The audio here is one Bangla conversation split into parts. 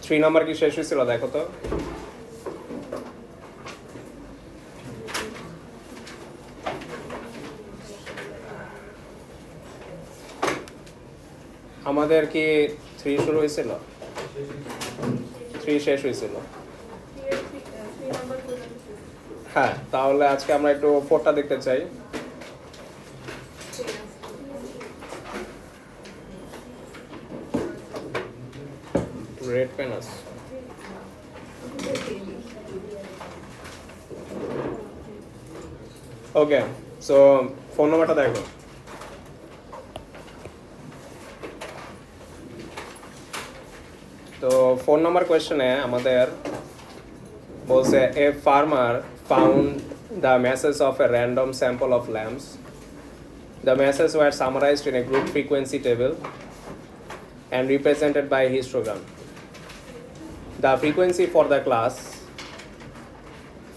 3 নাম্বার কি শেষ হয়েছিল দেখো তো। আমাদের কি 3 শুরু হয়েছিল? 3 শেষ হয়েছিল। হ্যাঁ, তাহলে আজকে আমরা একটু 4টা দেখতে চাই। রেড পেন আছে। ওকে, সো ফোন নাম্বারটা দেখো। তো 4 নাম্বার কোয়েশ্চেনে আমাদের বলছে a farmer found the masses of a random sample of lamps. The masses were summarised in a group frequency table and represented by histogram. The frequency for the class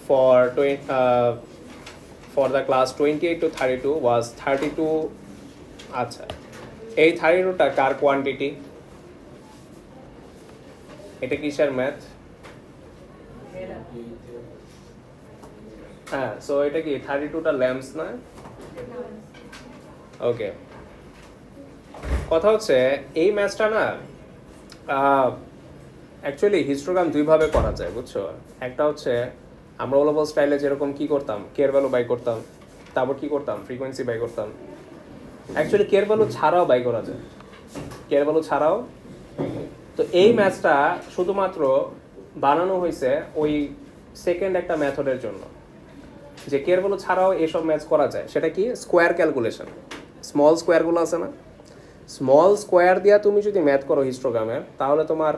for the class 28 to 32 was 32. আচ্ছা, এই 32টা কার কোয়ান্টিটি? এটা কিসের ম্যাথ? হ্যাঁ, সো এটা কি 32টা ল্যাম্পস না? ওকে, কথা হচ্ছে এই ম্যাচটা না অ্যাকচুয়ালি হিস্টোগ্রাম দুইভাবে করা যায়, বুঝছো? একটা হচ্ছে আমরা ওলাবল স্টাইলে যেরকম কি করতাম, কেয়ার ভ্যালু বাই করতাম, তারপর কি করতাম, ফ্রিকোয়েন্সি বাই করতাম। অ্যাকচুয়ালি কেয়ার ভ্যালু ছাড়াও বাই করা যায়, কেয়ার ভ্যালু ছাড়াও। তো এই ম্যাচটা শুধুমাত্র বানানো হয়েছে ওই সেকেন্ড একটা মেথডের জন্য, যে কেয়ার ভ্যালু ছাড়াও এসব ম্যাচ করা যায়। সেটা কি? Square calculation. স্মল স্কোয়ারগুলো আছে না, স্মল স্কোয়ার দিয়া তুমি যদি ম্যাথ করো হিস্টোগ্রামের, তাহলে তোমার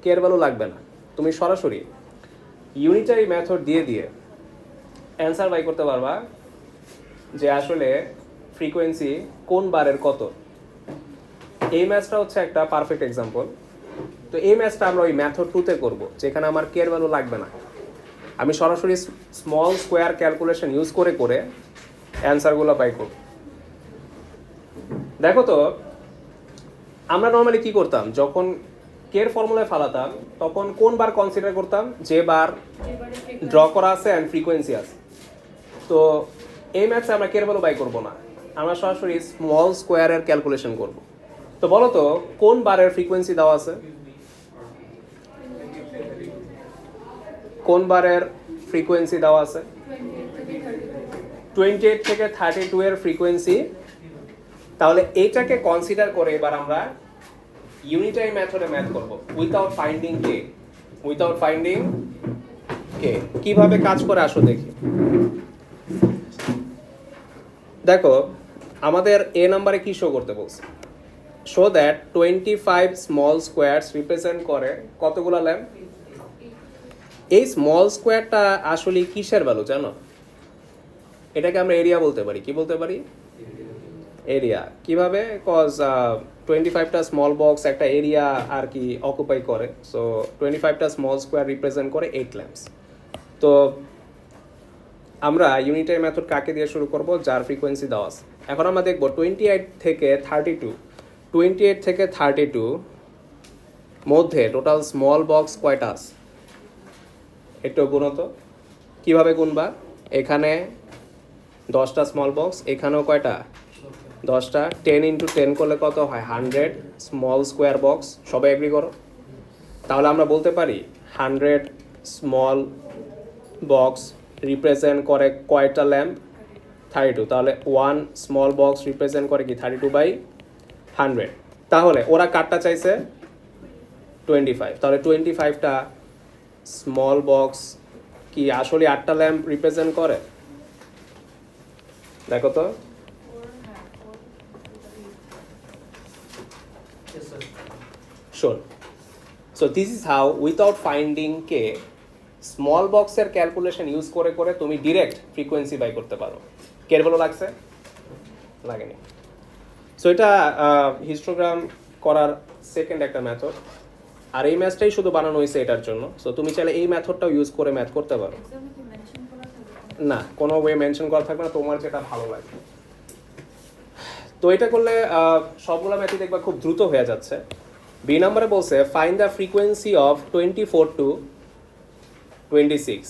কেয়ার ভ্যালু লাগবে না। তুমি সরাসরি ইউনিটারি মেথড দিয়ে দিয়ে অ্যান্সার বাই করতে পারবা যে আসলে ফ্রিকোয়েন্সি কোন বারের কত। এই ম্যাথটা হচ্ছে একটা পারফেক্ট এক্সাম্পল। তো এই ম্যাথটা আমরা ওই মেথড 2তে করবো, যেখানে আমার কেয়ার ভ্যালু লাগবে না। আমি সরাসরি স্মল স্কোয়ার ক্যালকুলেশন ইউজ করে করে অ্যান্সারগুলো বাই করব। দেখো তো, আমরা নর্মালি কি করতাম, যখন কের ফর্মুলায় ফালাতাম তখন কোন বার কনসিডার করতাম? যে বার ড্র করা আছে অ্যান্ড ফ্রিকোয়েন্সি আছে। তো এই ম্যাথে আমরা কের ভ্যালু বাই করবো না, আমরা সরাসরি স্মল স্কোয়ারের ক্যালকুলেশন করব। তো বলো তো কোন বারের ফ্রিকোয়েন্সি দেওয়া আছে? কোন বারের ফ্রিকোয়েন্সি দেওয়া আছে? 28 থেকে 32 এর ফ্রিকোয়েন্সি। তাহলে এইটাকে কনসিডার করে এবার আমরা ইউনিটারি মেথডে ম্যাথ করব উইথাউট ফাইন্ডিং কে। উইথাউট ফাইন্ডিং কে কিভাবে কাজ করে আসো দেখি। দেখো, আমাদের এ নাম্বারে কি শো করতে বলছে? Show that 25 small squares represent করে কতগুলো ল্যাম্প। এই স্মল স্কোয়ারটা আসলে কিসের ভ্যালু জানো? এটাকে আমরা এরিয়া বলতে পারি। কি বলতে পারি? এরিয়া। কিভাবে? কজ 25টা স্মল বক্স একটা এরিয়া আর কি অকুপাই করে। সো 25টা স্মল স্কোয়ার রিপ্রেজেন্ট করে 8 ল্যাম্পস। তো আমরা ইউনিটারি মেথড কাকে দিয়ে শুরু করব? যার ফ্রিকোয়েন্সি দেওয়া আছে। এখন আমরা দেখব 28 থেকে 32 মধ্যে টোটাল স্মল বক্স কয়টা আছে একটু গুনো তো। কীভাবে গুনবা? এখানে 10টা স্মল বক্স, এখানেও কয়টা? 10টা। 10 × 10 করলে কত হয়? 100 স্মল স্কোয়ার বক্স। সবাই এগ্রি করো? তাহলে আমরা বলতে পারি 100 স্মল বক্স রিপ্রেজেন্ট করে কয়টা ল্যাম্প? 32। তাহলে 1 স্মল বক্স রিপ্রেজেন্ট করে কি 32/100। তাহলে ওরা কাটটা চাইছে 25। তাহলে 25টা স্মল বক্স কি আসলে 8টা ল্যাম্প রিপ্রেজেন্ট করে? দেখো তো। Sure. So this is how without finding k small বক্সের ক্যালকুলেশন ইউজ করে করে তুমি ডিরেক্ট ফ্রিকোয়েন্সি বাই করতে পারো। কের ভালো লাগছে? লাগেনি। সো এটা হিস্টোগ্রাম করার সেকেন্ড একটা মেথড। আর এই ম্যাথটাই শুধু বানানো হয়েছে এটার জন্য। সো তুমি চাইলে এই মেথডটাও ইউজ করে ম্যাথ করতে পারো। না, কোনো ওয়ে মেনশন করা থাকবে না, তোমার যেটা ভালো লাগে। তো এটা করলে সবগুলো ম্যাথই দেখবা খুব দ্রুত হয়ে যাচ্ছে। বি নাম্বারে বলছে find the frequency of 24 to 26।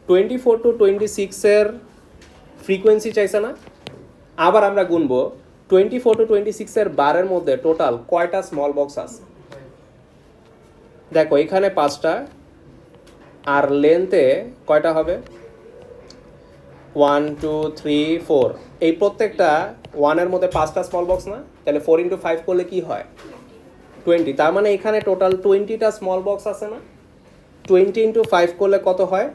24 to 26 frequency চাইছে না? আবার আমরা গুনবো 24 to 26 বারের মধ্যে টোটাল কয়টা স্মল বক্স আছে। দেখো এখানে 5টা, আর লেন্থে কয়টা হবে? 1 2 3 4। এই প্রত্যেকটা 1-এর মধ্যে 5টা স্মল বক্স না? তাহলে 4 × 5 করলে কি হয়? 20। তার মানে এখানে টোটাল 20টা স্মল বক্স আছে না? 20 × 5 করলে কত হয়?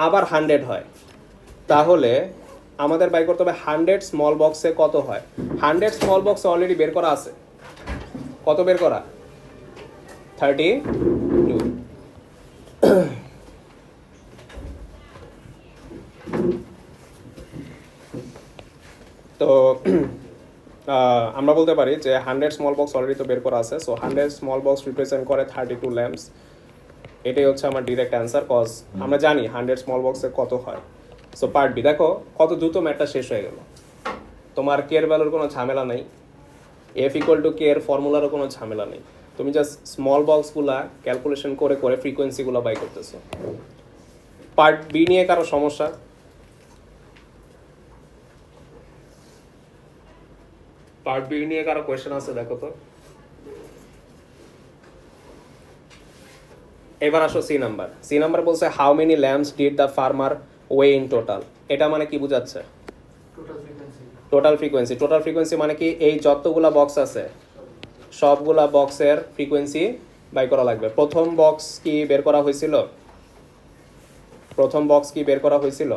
আবার 100 হয়। তাহলে আমাদের বাই করতে হবে 100 স্মল বক্সে কত হয়। 100 স্মল বক্সে অলরেডি বের করা আছে। কত বের করা? 32। তো আমরা বলতে পারি যে 100 স্মল বক্স অলরেডি তো বের করা আছে। সো 100 স্মল বক্স রিপ্রেজেন্ট করে 32 ল্যাম্পস। এটাই হচ্ছে আমার ডিরেক্ট অ্যান্সার, কজ আমরা জানি 100 স্মল বক্সে কত হয়। So part B. দেখো কত দ্রুত ম্যাথটা শেষ হয়ে গেল। তোমার কে এর ভ্যালুর কোনো ঝামেলা নেই, এফ ইকুয়াল টু কে এর ফর্মুলারও কোনো ঝামেলা নেই। তুমি জাস্ট স্মল বক্সগুলা ক্যালকুলেশন করে করে ফ্রিকোয়েন্সিগুলো বাই করতেছো। পার্ট বি নিয়ে কারো সমস্যা? পার্ট বি নিয়ে কারো কোয়েশ্চেন আছে? দেখো তো। এবার আসো সি নাম্বার। সি নাম্বার বলছে how many lamps did the farmer way in total. এটা মানে কি বোঝাচ্ছে? Total frequency. টোটাল ফ্রিকোয়েন্সি মানে কি এই যতগুলা বক্স আছে সবগুলা বক্সের ফ্রিকোয়েন্সি বাই করা লাগবে। প্রথম বক্স কি বের করা হয়েছিল? প্রথম বক্স কি বের করা হয়েছিল?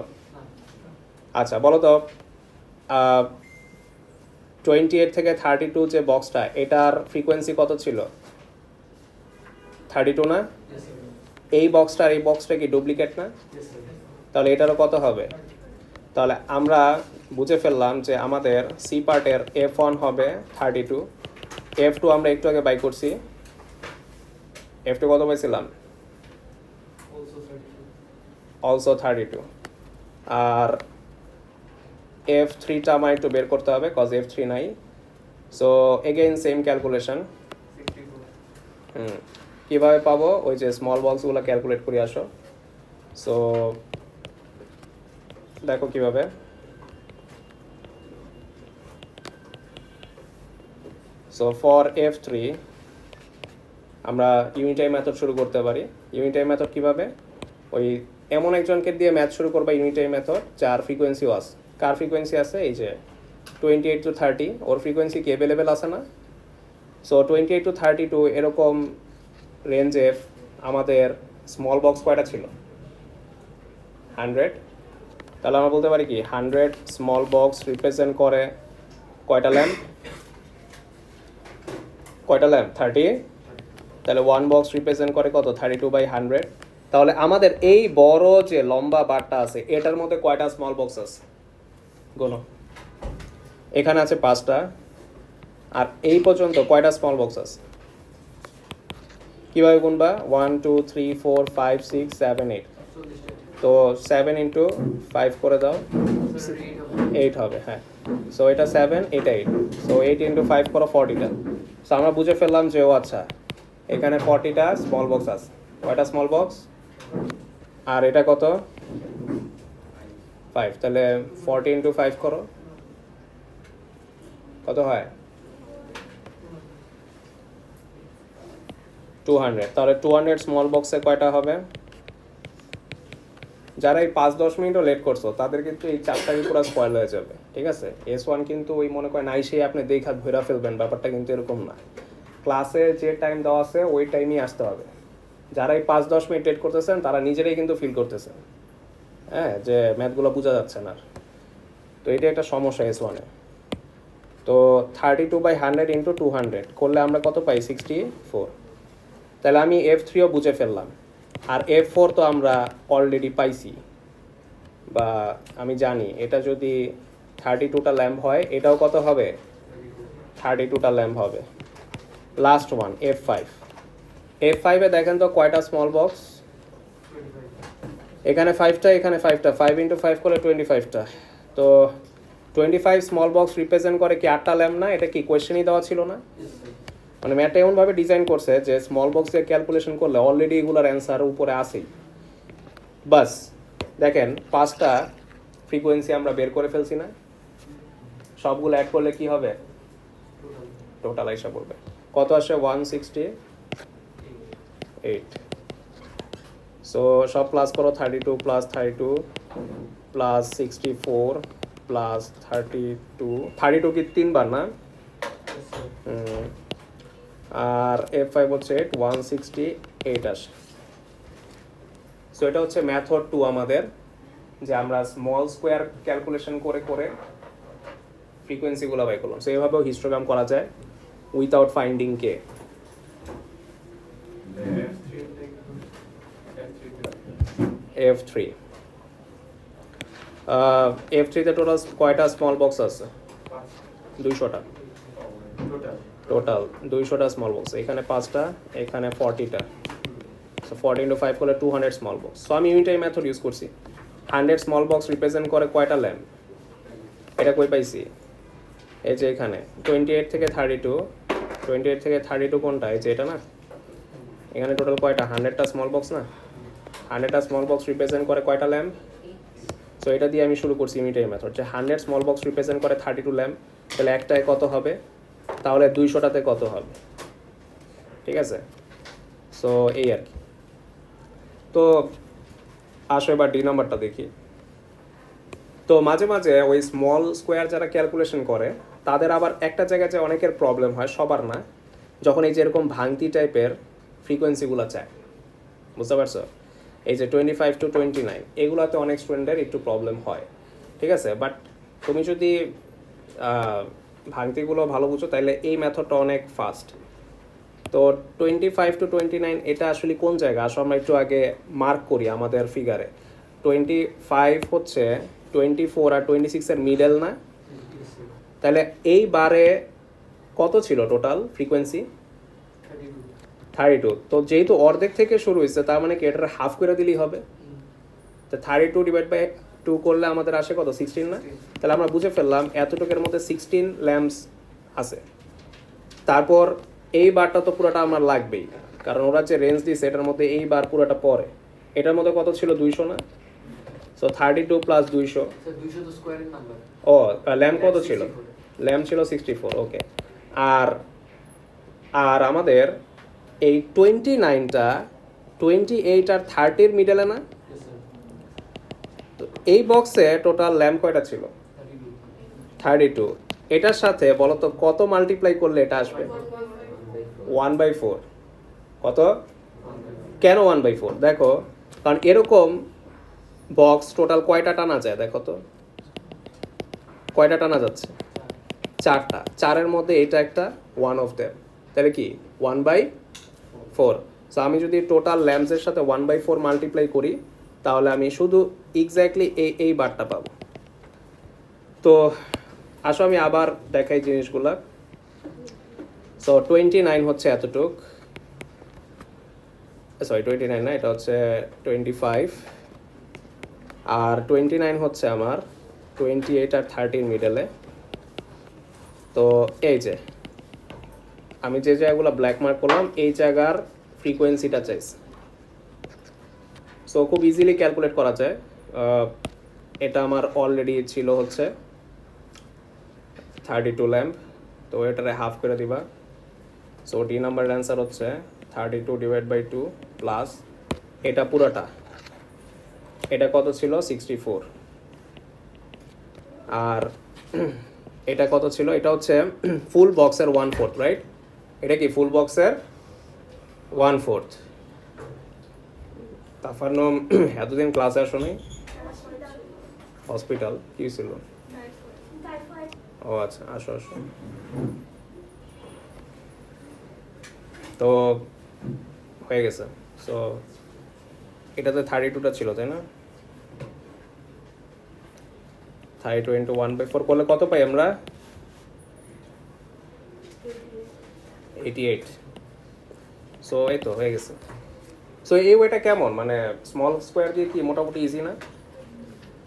আচ্ছা বলো তো 28 থেকে 32 যে বক্সটা, এটার ফ্রিকোয়েন্সি কত ছিল? 32 না? এই বক্সটার এই বক্সটা কি ডুপ্লিকেট না? তাহলে এটারও কত হবে? তাহলে আমরা বুঝে ফেললাম যে আমাদের সি পার্টের F1 হবে 32, F2 আমরা একটু আগে বাই করছি। F2 কত পাইছিলাম? অলসো 32। আর F3টা আমার একটু বের করতে হবে, কজ F3 নাই। So again same calculation. কীভাবে পাবো? ওই যে স্মল বক্সগুলো ক্যালকুলেট করে আসো। সো দেখো কিভাবে। সো ফর F3 আমরা ইউনিটারি মেথড শুরু করতে পারি। ইউনিটারি মেথড কিভাবে? ওই এমন একজনকে দিয়ে ম্যাথ শুরু করবা ইউনিটারি মেথড যার ফ্রিকোয়েন্সিও আছে। কার ফ্রিকোয়েন্সি আছে? এই যে 28 to 30, ওর ফ্রিকোয়েন্সি কি অ্যাভেলেবেল আছে না? সো 28 to 32 এরকম রেঞ্জে আমাদের স্মল বক্স কয়টা ছিল? 100। তাহলে আমরা বলতে পারি কি 100 স্মল বক্স রিপ্রেজেন্ট করে কয়টা ল্যাম্প? কয়টা ল্যাম্প? 30। তাহলে 1 বক্স রিপ্রেজেন্ট করে কত? 32/100। তাহলে আমাদের এই বড় যে লম্বা বারটা আছে এটার মধ্যে কয়টা স্মল বক্স আছে? গোনো। এখানে আছে 5টা, আর এই পর্যন্ত কয়টা স্মল বক্স আছে? কীভাবে গুনবা? 1 2 3 4 5 6 7 8। তো 7 × 5 করে দাও, 8 হবে। হ্যাঁ, সো এটা 7, এটা 8। সো 8 × 5 করো 40টা। সো আমরা বুঝে ফেললাম যে ও আচ্ছা এখানে 40টা স্মল বক্স আছে। কয়টা স্মল বক্স? আর এটা কত? 5। তাহলে 40 × 5 করো, কত হয়? 200। তাহলে 200 স্মল বক্সে কয়টা হবে? যারা এই 5-10 মিনিটও লেট করছো তাদের কিন্তু এই চারটাকে পুরো স্পয়েল হয়ে যাবে। ঠিক আছে? S1 কিন্তু ওই মনে করেন নাই সেই আপনি দেখা ধরে ফেলবেন, ব্যাপারটা কিন্তু এরকম না। ক্লাসে যে টাইম দেওয়া আছে ওই টাইমেই আসতে হবে। যারা এই 5-10 মিনিট লেট করতেছেন তারা নিজেরাই কিন্তু ফিল করতেছেন, হ্যাঁ, যে ম্যাথগুলো বোঝা যাচ্ছে না। তো এটা একটা সমস্যা S1-এ। তো 32/100 × 200 করলে আমরা কত পাই? 64। তাহলে আমি F3ও বুঝে ফেললাম, আর F4 তো আমরা অলরেডি পাইছি, বা আমি জানি এটা যদি 32টা ল্যাম্প হয় এটাও কত হবে? 32টা ল্যাম্প হবে। Last one F5। F5-এ দেখেন তো কয়টা স্মল বক্স? এখানে 5টা, এখানে 5টা। 5 × 5 করলে 25টা। তো 25 স্মল বক্স রিপ্রেজেন্ট করে কি 8টা ল্যাম্প না? এটা কি কোয়েশ্চেনই দেওয়া ছিল না? মানে ম্যাথটা এমনভাবে ডিজাইন করছে যে স্মল বক্সে ক্যালকুলেশন করলে অলরেডি এগুলোর অ্যান্সার উপরে আসেই। বাস দেখেন 5টা ফ্রিকোয়েন্সি আমরা বের করে ফেলছি না, সবগুলো অ্যাড করলে কি হবে, টোটাল আইসা পড়বে কত আসে 168। সো সব প্লাস করো 32 প্লাস 32 প্লাস 64 প্লাস 32 কি 3 বার না, আর F5 হচ্ছে 168 আসে। সো এটা হচ্ছে মেথড 2 আমাদের, যে আমরা স্মল স্কোয়ার ক্যালকুলেশন করে করে ফ্রিকোয়েন্সিগুলো বাই করলাম। সো এইভাবেও হিস্টোগ্রাম করা যায় উইথাউট ফাইন্ডিং কে। F3 F3 তে টোটাল কয়টা স্মল বক্স আছে, 200টা টোটাল 200টা স্মল বক্স, এখানে 5টা, এখানে 40টা। সো 40 ইন্টু 5 করলে 200 স্মল বক্স। সো আমি ইউনিটারি মেথড ইউজ করছি। 100 স্মল বক্স রিপ্রেজেন্ট করে কয়টা ল্যাম্প, এটা কই পাইছি, এই যে এখানে 28 থেকে 32, 28 থেকে 32 কোনটা, এই যে এটা না, এখানে টোটাল কয়টা 100টা স্মল বক্স না, 100টা স্মল বক্স রিপ্রেজেন্ট করে কয়টা ল্যাম্প। সো এটা দিয়ে আমি শুরু করছি ইউনিটারি মেথড, যে 100 স্মল বক্স রিপ্রেজেন্ট করে 32 ল্যাম্প, তাহলে একটায় কত হবে, তাহলে 200টাতে কত হবে, ঠিক আছে। সো এই আর কি। তো আসো এবার ডি নাম্বারটা দেখি। তো মাঝে মাঝে ওই স্মল স্কোয়ার যারা ক্যালকুলেশন করে তাদের আবার একটা জায়গায় যে অনেকের প্রবলেম হয়, সবার না, যখন এই যে এরকম ভাঙতি টাইপের ফ্রিকোয়েন্সিগুলো চায়, বুঝতে পারছো, এই যে 25 to 29 এগুলোতে অনেক স্টুডেন্টের একটু প্রবলেম হয়, ঠিক আছে। বাট তুমি যদি ভাঙতিগুলো ভালো বুঝো তাহলে এই মেথডটা অনেক ফাস্ট। তো 25 to 29 এটা আসলে কোন জায়গা, আসলে আমরা একটু আগে মার্ক করি আমাদের ফিগারে। 25 হচ্ছে 24 আর 26 এর মিডল না, তাহলে এই বারে কত ছিল টোটাল ফ্রিকোয়েন্সি, 32। তো যেহেতু অর্ধেক থেকে শুরু হয়েছে তার মানে কি এটার হাফ করে দিলেই হবে। তো 32 ডিভাইড বাই 2 করলে আমাদের আসে কত, 16 না। তাহলে আমরা বুঝে ফেললাম এতটুকের মধ্যে 16 ল্যাম্পস আছে। তারপর এই বারটা তো পুরোটা আমার লাগবেই, কারণ ওরা যে রেঞ্জ দিয়েছে এটার মধ্যে এই বার পুরোটা পরে, এটার মধ্যে কত ছিল, 200 না। সো 32 প্লাস 200, ও ল্যাম্প কত ছিল, ল্যাম্প ছিল 64, ওকে। আর আর আমাদের এই 29টা 28 আর 30-র মিডলে না, তো এই বক্সে টোটাল ল্যাম্প কয়টা ছিল, 32। এটার সাথে বলো তো কত মাল্টিপ্লাই করলে এটা আসবে, 1/4। কত, কেন 1/4, দেখো কারণ এরকম বক্স টোটাল কয়টা টানা যায়, দেখো তো কয়টা টানা যাচ্ছে, 4টা, 4-এর মধ্যে এটা একটা ওয়ান অফ দেম, তাহলে কি 1/4। সো আমি যদি টোটাল ল্যাম্পসের সাথে 1/4 মাল্টিপ্লাই করি তাহলে আমি শুধু এক্স্যাক্টলি এই বারটা পাবো। তো আসো আমি আবার দেখাই জিনিসগুলা। সো 29 হচ্ছে এতটুক, সরি 29 না, এটা হচ্ছে 25, আর 29 হচ্ছে আমার 28 আর 30-র মিডলে। তো এই যে আমি যে জায়গাগুলো ব্ল্যাক মার্ক করলাম এই জায়গার ফ্রিকোয়েন্সিটা চাইছি। সো খুব ইজিলি ক্যালকুলেট করা যায়। এটা আমার অলরেডি ছিল হচ্ছে 32 ল্যাম্প, তো এটারে হাফ করে দিবা। সো ডি নাম্বারের অ্যান্সার হচ্ছে 32 ডিভাইড বাই 2 প্লাস এটা পুরোটা, এটা কত ছিল 64, আর এটা কত ছিল, এটা হচ্ছে ফুল বক্সের 1/4, রাইট। এটা কি ফুল বক্সের 1/4। তাফান্নম এতদিন ক্লাসে আসো নাই, হসপিটাল কি ছিল, ও আচ্ছা, আসো আসো। তো হয়ে গেছে। সো এটাতে 32টা ছিল তাই না, 32 ইন্টু 1/4 করলে কত পাই আমরা, 88। সো এই তো হয়ে গেছে। সো এই ওয়েটা কেমন, মানে স্মল স্কোয়ার দিয়ে কি মোটামুটি ইজি না,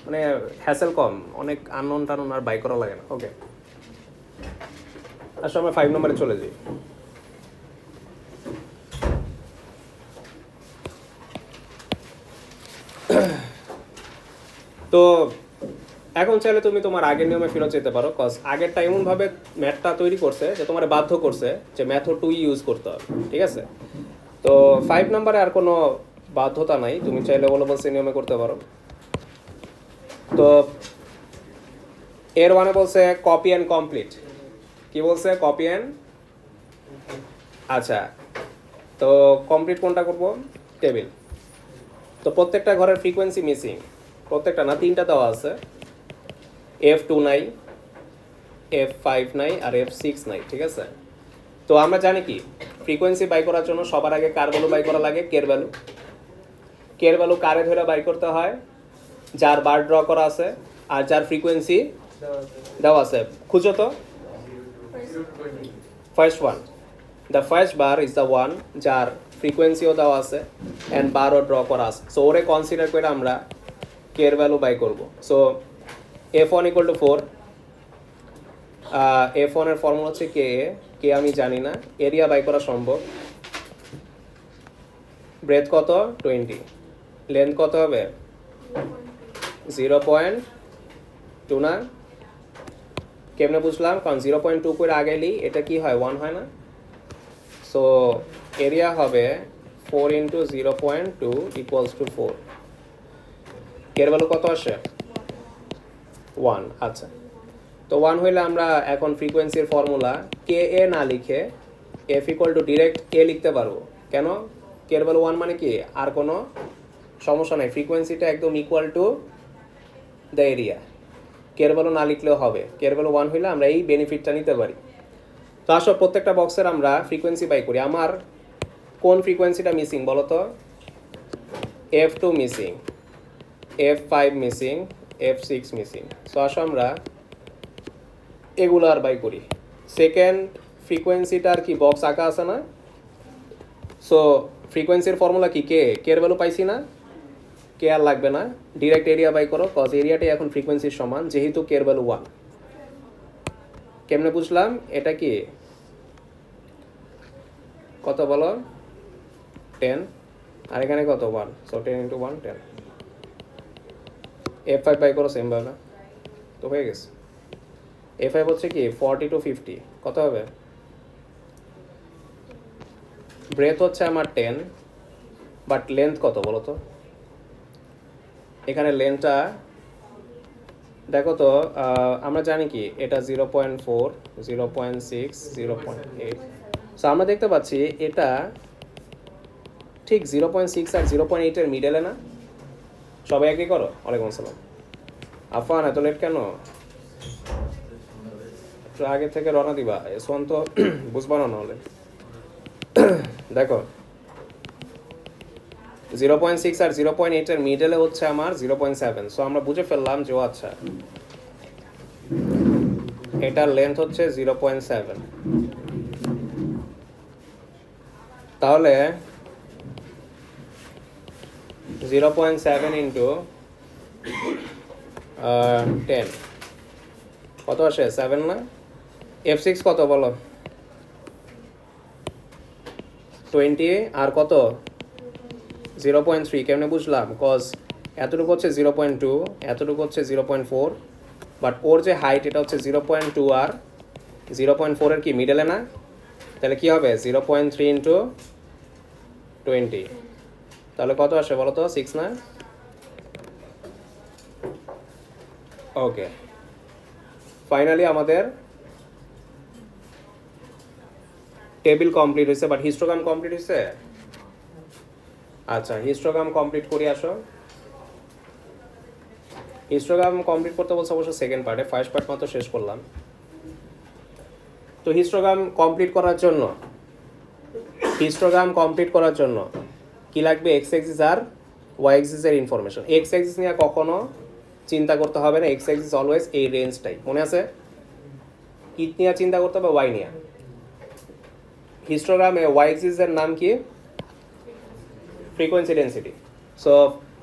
মানে হ্যাসেল কম, অনেক আননোন টানন আর বাই করা লাগে না। ওকে, আসলে আমরা 5 নম্বরে চলে যাই। তো এখন চাইলে তুমি তোমার আগের নিয়মে ফেরত যেতে পারো, কজ আগেরটা এমনভাবে ম্যাথটা তৈরি করছে যে তোমার বাধ্য করছে যে মেথড 2 ইউজ করতে হবে, ঠিক আছে? তো 5 নম্বরে আর কোনো বাধ্যতা নাই, তুমি চাইলে বলবো সে নিয়মে করতে পারো। তো এর ওয়ানে বলছে কপি অ্যান্ড কমপ্লিট। কি বলছে? কপি অ্যান্ড, আচ্ছা তো কমপ্লিট কোনটা করব? টেবিল। তো প্রত্যেকটা ঘরের ফ্রিকোয়েন্সি মিসিং, প্রত্যেকটা না, 3টা দেওয়া আছে, F2 নাই, F5 নাই আর F6 নাই, ঠিক আছে? তো আমরা জানি কি ফ্রিকোয়েন্সি বাই করার জন্য সবার আগে কার ভ্যালু বাই করা লাগে? কের ভ্যালু। কের ভ্যালু কারে ধরে বাই করতে হয়? যার বার ড্র করা আছে আর যার ফ্রিকোয়েন্সি দেওয়া আছে। খুঁজো তো first one, the first bar is the one যার ফ্রিকোয়েন্সিও দেওয়া আছে অ্যান্ড বারও ড্র করা আছে। সো ওরে কনসিডার করে আমরা কের ভ্যালু বাই করব। So F1 equal to 4, F1 এর ফর্মুলা হচ্ছে কে আমি জানি না, এরিয়া বাই করা সম্ভব। ব্রেথ কত? 20। লেন্থ কত হবে? 0.2 না? কেমনে বুঝলাম? কারণ 0.2 করে আগেলেই এটা কি হয়? 1 হয় না? সো এরিয়া হবে 4 ইন্টু 0.2 ইকুয়ালস টু 4। এর ভ্যালু কত আসে? 1। আচ্ছা, তো 1 হইলে আমরা এখন ফ্রিকোয়েন্সির ফর্মুলা কে এ না লিখে এফ ইকুয়াল টু ডিরেক্ট এ লিখতে পারবো। কেন? কে এর ভ্যালু 1 মানে কি আর কোনো সমস্যা নাই, ফ্রিকোয়েন্সিটা একদম ইকুয়াল টু দ্য এরিয়া। কে এর ভ্যালু না লিখলেও হবে, কে এর ভ্যালু 1 হইলে আমরা এই বেনিফিটটা নিতে পারি। তো আসো প্রত্যেকটা বক্সের আমরা ফ্রিকোয়েন্সি বাই করি। আমার কোন ফ্রিকোয়েন্সিটা মিসিং বলো তো? F2 missing, F5 missing, F6 missing. So আসো আমরা এগুলো আর বাই করি। সেকেন্ড ফ্রিকোয়েন্সিটার কি বক্স আঁকা আছে না? সো ফ্রিকোয়েন্সির ফর্মুলা কি? কে এর ভ্যালু পাইছি না? কে আর লাগবে না, ডিরেক্ট এরিয়া বাই করো, কজ এরিয়াটাই এখন ফ্রিকোয়েন্সির সমান যেহেতু কে এর ভ্যালু 1। কেমনে বুঝলাম? এটা কি কত বলো? 10, আর এখানে কত? 1। So 10 into 1 10। F5 বাই করো সেম ভাবে, তো হয়ে গেছে। F5 হচ্ছে কি 40 টু 50, কত হবে? ব্রেথ হচ্ছে আমার 10, বাট লেন্থ কত বলো তো? এখানে লেন্থটা দেখো তো, আমরা জানি কি এটা 0.4, 0.6, 0.8। সো আমরা দেখতে পাচ্ছি এটা ঠিক 0.6 আর 0.8 এর মিডলে না? সবাই একই করো। ওয়ালাইকুম আসসালাম। আফান এত লেট কেন? একটু আগে থেকে রওনা দিবা, এসন তো বুঝবা না হলে। দেখো 0.6 আর 0.8 এর মিডলে হচ্ছে আমার 0.7। সো আমরা বুঝে ফেললাম যে আচ্ছা এটার লেন্থ হচ্ছে 0.7। তাহলে 0.7 ইন্টু 10 কত আসে? 7 না? F6 কত বলো? 20 আর কত? 0.3। কেমনে বুঝলাম? কজ এতটুকু হচ্ছে 0.2, এতটুকু হচ্ছে 0.4, বাট ওর যে হাইট এটা হচ্ছে 0.2 আর 0.4 এর কি মিডলে না? তাহলে কি হবে? 0.3 ইন্টু 20, তাহলে কত আসে বলো তো? 6 না? ওকে, ফাইনালি আমাদের টেবিল কমপ্লিট হয়েছে, বাট হিস্টোগ্রাম কমপ্লিট হয়েছে? আচ্ছা, হিস্টোগ্রাম কমপ্লিট করি আসো। হিস্টোগ্রাম কমপ্লিট করতে বলছে অবশ্য সেকেন্ড পার্টে, ফার্স্ট পার্ট মাত্র শেষ করলাম। তো হিস্টোগ্রাম কমপ্লিট করার জন্য কি লাগবে? এক্স অ্যাক্সিস আর ওয়াই অ্যাক্সিসের ইনফরমেশন। এক্স অ্যাক্সিস নিয়ে কখনো চিন্তা করতে হবে না, এক্স অ্যাক্সিস অলওয়েজ এই রেঞ্জটাই, মনে আছে? কি নিয়ে চিন্তা করতে হবে? ওয়াই নিয়ে। হিস্টোগ্রামে ওয়াই অ্যাক্সিসের নাম কি? Frequency density. সো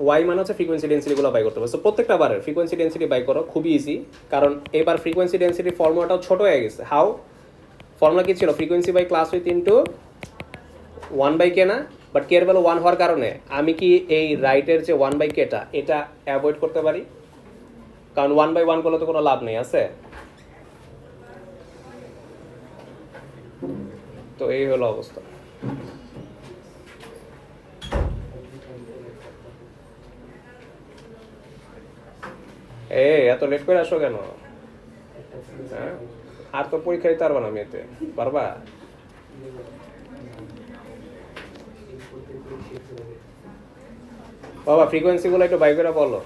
ওয়াই মানে হচ্ছে ফ্রিকোয়েন্সি ডেন্সিটিগুলো বাই করতে হবে। সো প্রত্যেকটা বারের ফ্রিকোয়েন্সি ডেন্সিটি বাই করো, খুবই ইজি, কারণ এবার ফ্রিকোয়েন্সি ডেন্সিটির ফর্মুলাটাও ছোট হয়ে গেছে। হাউ? ফর্মুলা কি ছিল? Frequency by class width into 1/k না? বাট কে এর ভ্যালু 1 হওয়ার কারণে আমি কি এই রাইটের যে 1/k এটা অ্যাভয়েড করতে পারি? কারণ 1/1 করলে তো কোনো লাভ নেই, আছে? তো এই হলো অবস্থা। এত লেট করে আসো কেন? হ্যাঁ, আর তো পরীক্ষা দিতে পারবা না মেয়েতে, পারবা? বাবা ফ্রিকোয়েন্সি গুলো একটু বাই করে বলো।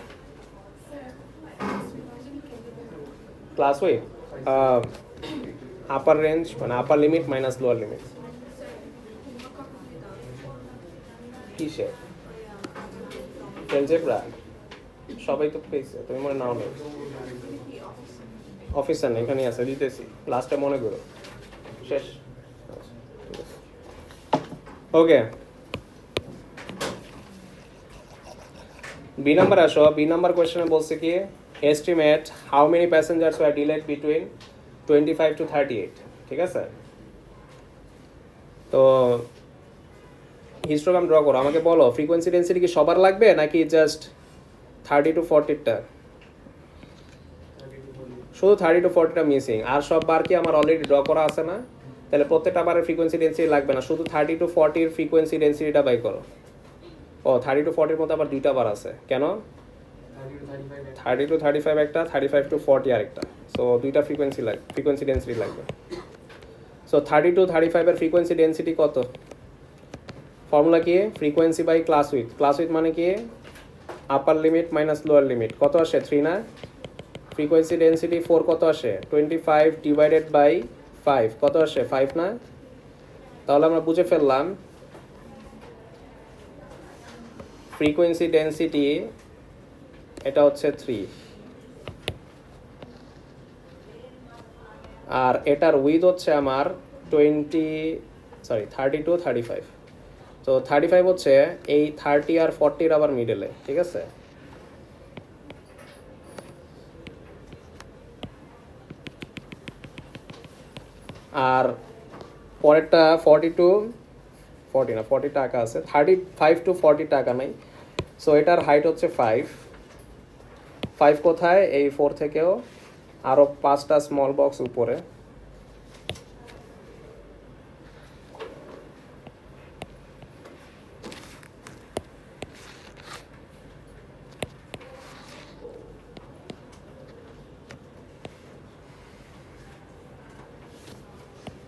ক্লাস উইথ আপার রেঞ্জ মানে আপার লিমিট মাইনাস লোয়ার লিমিট কিসে? এলজেব্রা সবাই তো পেয়েছে, তুমি মনে নাও নেই। অফিসার না, এখানেই আছে, দিতেছি লাস্টে মনে করো। শেষ। ওকে, বি নাম্বার আসো। বি নাম্বার কোয়েশ্চেনে বলছে কি, estimate how many passengers were delayed between 25 to 38। ঠিক আছে, তো হিস্টোগ্রাম ড্র করো। আমাকে বলো ফ্রিকোয়েন্সি ডেন্সিটি কি সবার লাগবে নাকি জাস্ট 30 to 40টা? শুধু 30 to 40টা মিসিং, আর সব বার কি আমার অলরেডি ড্র করা আছে না? তাহলে প্রত্যেকটা বারের ফ্রিকোয়েন্সি ডেন্সিটি লাগবে না, শুধু 30 to 40-র ফ্রিকোয়েন্সি ডেন্সিটিটা বাই করো। ও 30 to 40-র মধ্যে আবার দুইটা বার আছে, কেন? 30 to 35 একটা, 35 to 40 আরেকটা। সো দুইটা ফ্রিকোয়েন্সি লাগবে, ফ্রিকোয়েন্সি ডেন্সিটি লাগবে। সো 30 to 35-এর ফ্রিকোয়েন্সি ডেন্সিটি কত? ফর্মুলা কি? Frequency by class width. Class width মানে কি? Upper limit minus lower limit. কত আসে? 3 না? ফ্রিকোয়েন্সি ডেন্সিটি 4 কত আসে? 25 ডিভাইডেড বাই 5 কত আসে? 5 না? তাহলে আমরা বুঝে ফেললাম ফ্রিকোয়েন্সি ডেন্সিটি এটা হচ্ছে 3, আর এটার উইথ হচ্ছে আমার 30 to 35। তো 35 হচ্ছে এই 30 আর 40-র আবার মিডলে, ঠিক আছে? আর পরেরটা 40 to 40 না, 40 টাকা আছে, 35 to 40 টাকা নাই। সো এটার হাইট হচ্ছে 5 কোথায়? এই 4 থেকেও আরও 5টা স্মল বক্স উপরে।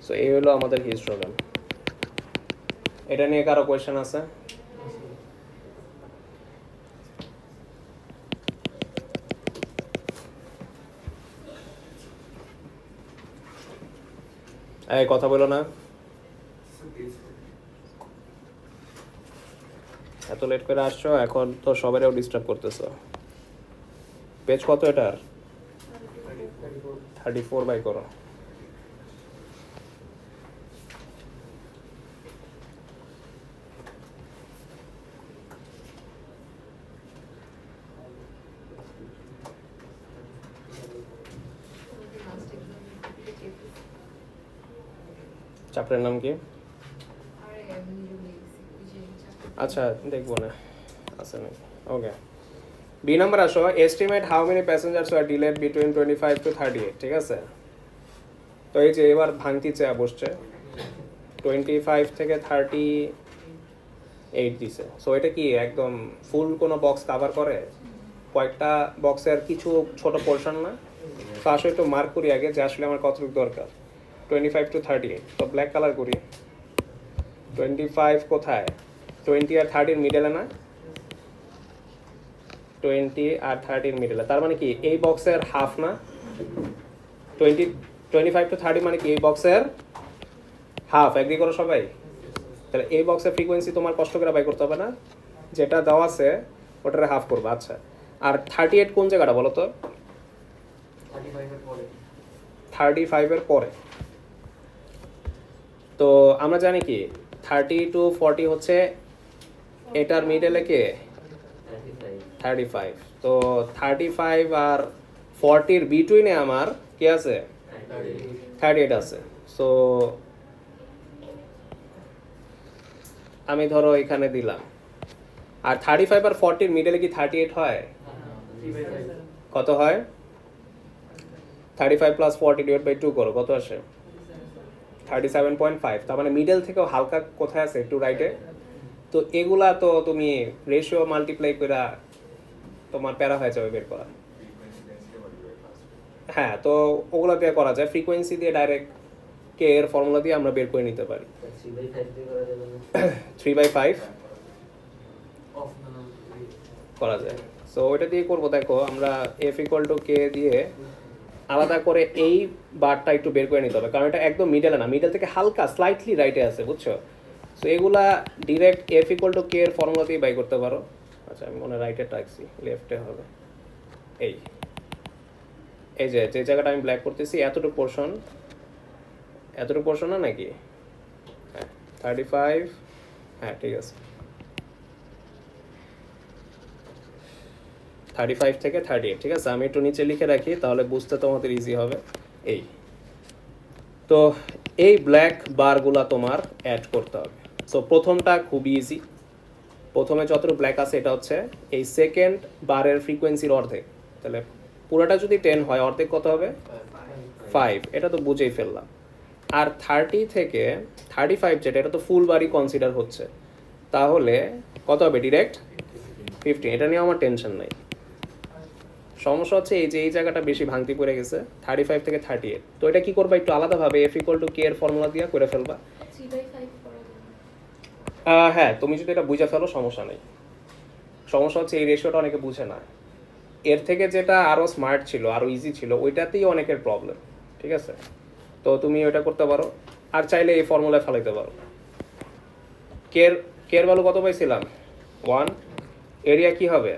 সো এই হলো আমাদের হিস্টোগ্রাম। এটা নিয়ে কারো কোয়েশ্চেন আছে? এই কথা বলো না, এত লেট করে আসছো, এখন তো সবাইও ডিস্টার্ব করতেছো। পেজ কত এটার? 34 বাই করো। চ্যাপ্টারের নাম কি? আচ্ছা দেখবো না, আছে নাকি? ওকে, বি নাম্বার আসো। Estimate how many passengers were delayed between 25 to 38। ঠিক আছে, তো এই যে এবার ভাঙতি চেয়া বসছে, 25 থেকে 38 দিছে। সো এটা কি একদম ফুল কোনো বক্স কাভার করে? কয়েকটা বক্সের কিছু ছোট পোর্শন না? তো আসলে একটু মার্ক করি আগে যে আসলে আমার কতটুকু দরকার। 25 to 38, তো ব্ল্যাক কালার করি। 25 কোথায়? 20 আর 30-র মিডলে না? 20 আর 30-র মিডলে, তার মানে কি এই বক্সের হাফ না? 25 to 30 মানে কি এই বক্সের হাফ, এগ্রি করো সবাই? তাহলে এই বক্সের ফ্রিকোয়েন্সি তোমার কষ্ট করে বাই করতে হবে না, যেটা দেওয়া আছে ওটারে হাফ করবে। আচ্ছা, আর 38 কোন জায়গাটা বলো তো? 35-এর পরে। তো আমরা জানি কি 30 to 40 হচ্ছে এটার মিডলে কে? 35। তো 35 আর 40-র বিটুইনে আমার কি আছে? 38 আছে। সো আমি ধরো এখানে দিলাম। আর 35 আর 40-র মিডলে কি 38 হয়? কত হয় 35 প্লাস 40 ডিভাইড বাই 2 করো, কত আসে 37.5। তার মানে মিডল থেকেও হালকা কোথায় আছে একটু রাইটে। তো এগুলা তো তুমি রেশিও মাল্টিপ্লাই করে তোমার প্যারা হয়ে যাবে বের করা। হ্যাঁ, তো ওগুলা দিয়ে করা যায়, ফ্রিকোয়েন্সি দিয়ে ডাইরেক্ট কে এর ফর্মুলা দিয়ে আমরা বের করে নিতে পারি। 3/5 করা যায়। সো ওইটা দিয়ে করবো, দেখো আমরা এফ ইকুয়াল টু কে দিয়ে আলাদা করে এই বারটা একটু বের করে নিতে হবে, কারণ এটা একদম মিডলে না, মিডল থেকে হালকা স্লাইটলি রাইটে আছে, বুঝছো। সো এগুলা ডিরেক্ট এফ ইকুয়াল টু কে এর ফর্মুলা দিয়ে বাই করতে পারো। আচ্ছা, আমি মনে রাইটে রাখছি, লেফটে হবে। এই এই যে যে জায়গাটা আমি ব্ল্যাক করতেছি এতটুকু পোর্শন না নাকি? হ্যাঁ 35, হ্যাঁ ঠিক আছে, 35 থেকে 38, ঠিক আছে। আমি একটু নিচে লিখে রাখি তাহলে বুঝতে তোমাদের ইজি হবে। এই তো এই ব্ল্যাক বারগুলা তোমার অ্যাড করতে হবে। সো প্রথমটা খুবই ইজি, প্রথমে যতটুকু ব্ল্যাক আছে এটা হচ্ছে এই সেকেন্ড বারের ফ্রিকোয়েন্সির অর্ধেক, তাহলে পুরোটা যদি 10 হয় অর্ধেক কত হবে 5, এটা তো বুঝেই ফেললাম। আর 30 থেকে 35 যেটা, এটা তো ফুল বারই কনসিডার হচ্ছে, তাহলে কত হবে ডিরেক্ট 15। এটা নিয়ে আমার টেনশন নাই। সমস্যা হচ্ছে এই যে এই জায়গাটা বেশি ভাঙতি পড়ে গেছে 35 থেকে 38। তো এটা কি করবা একটু আলাদাভাবে এফ ইকুয়াল টু কে এর ফর্মুলা দিয়ে করে ফেলবা। হ্যাঁ, তুমি যদি এটা বুঝে ফেলো সমস্যা নেই। সমস্যা হচ্ছে এই রেশিওটা অনেকে বুঝে না, এর থেকে যেটা আরও স্মার্ট ছিল আরও ইজি ছিল ওইটাতেই অনেকের প্রবলেম, ঠিক আছে। তো তুমি ওইটা করতে পারো, আর চাইলে এই ফর্মুলায় ফেলাইতে পারো। কের ভ্যালু কত পাইছিলাম 1, এরিয়া কি হবে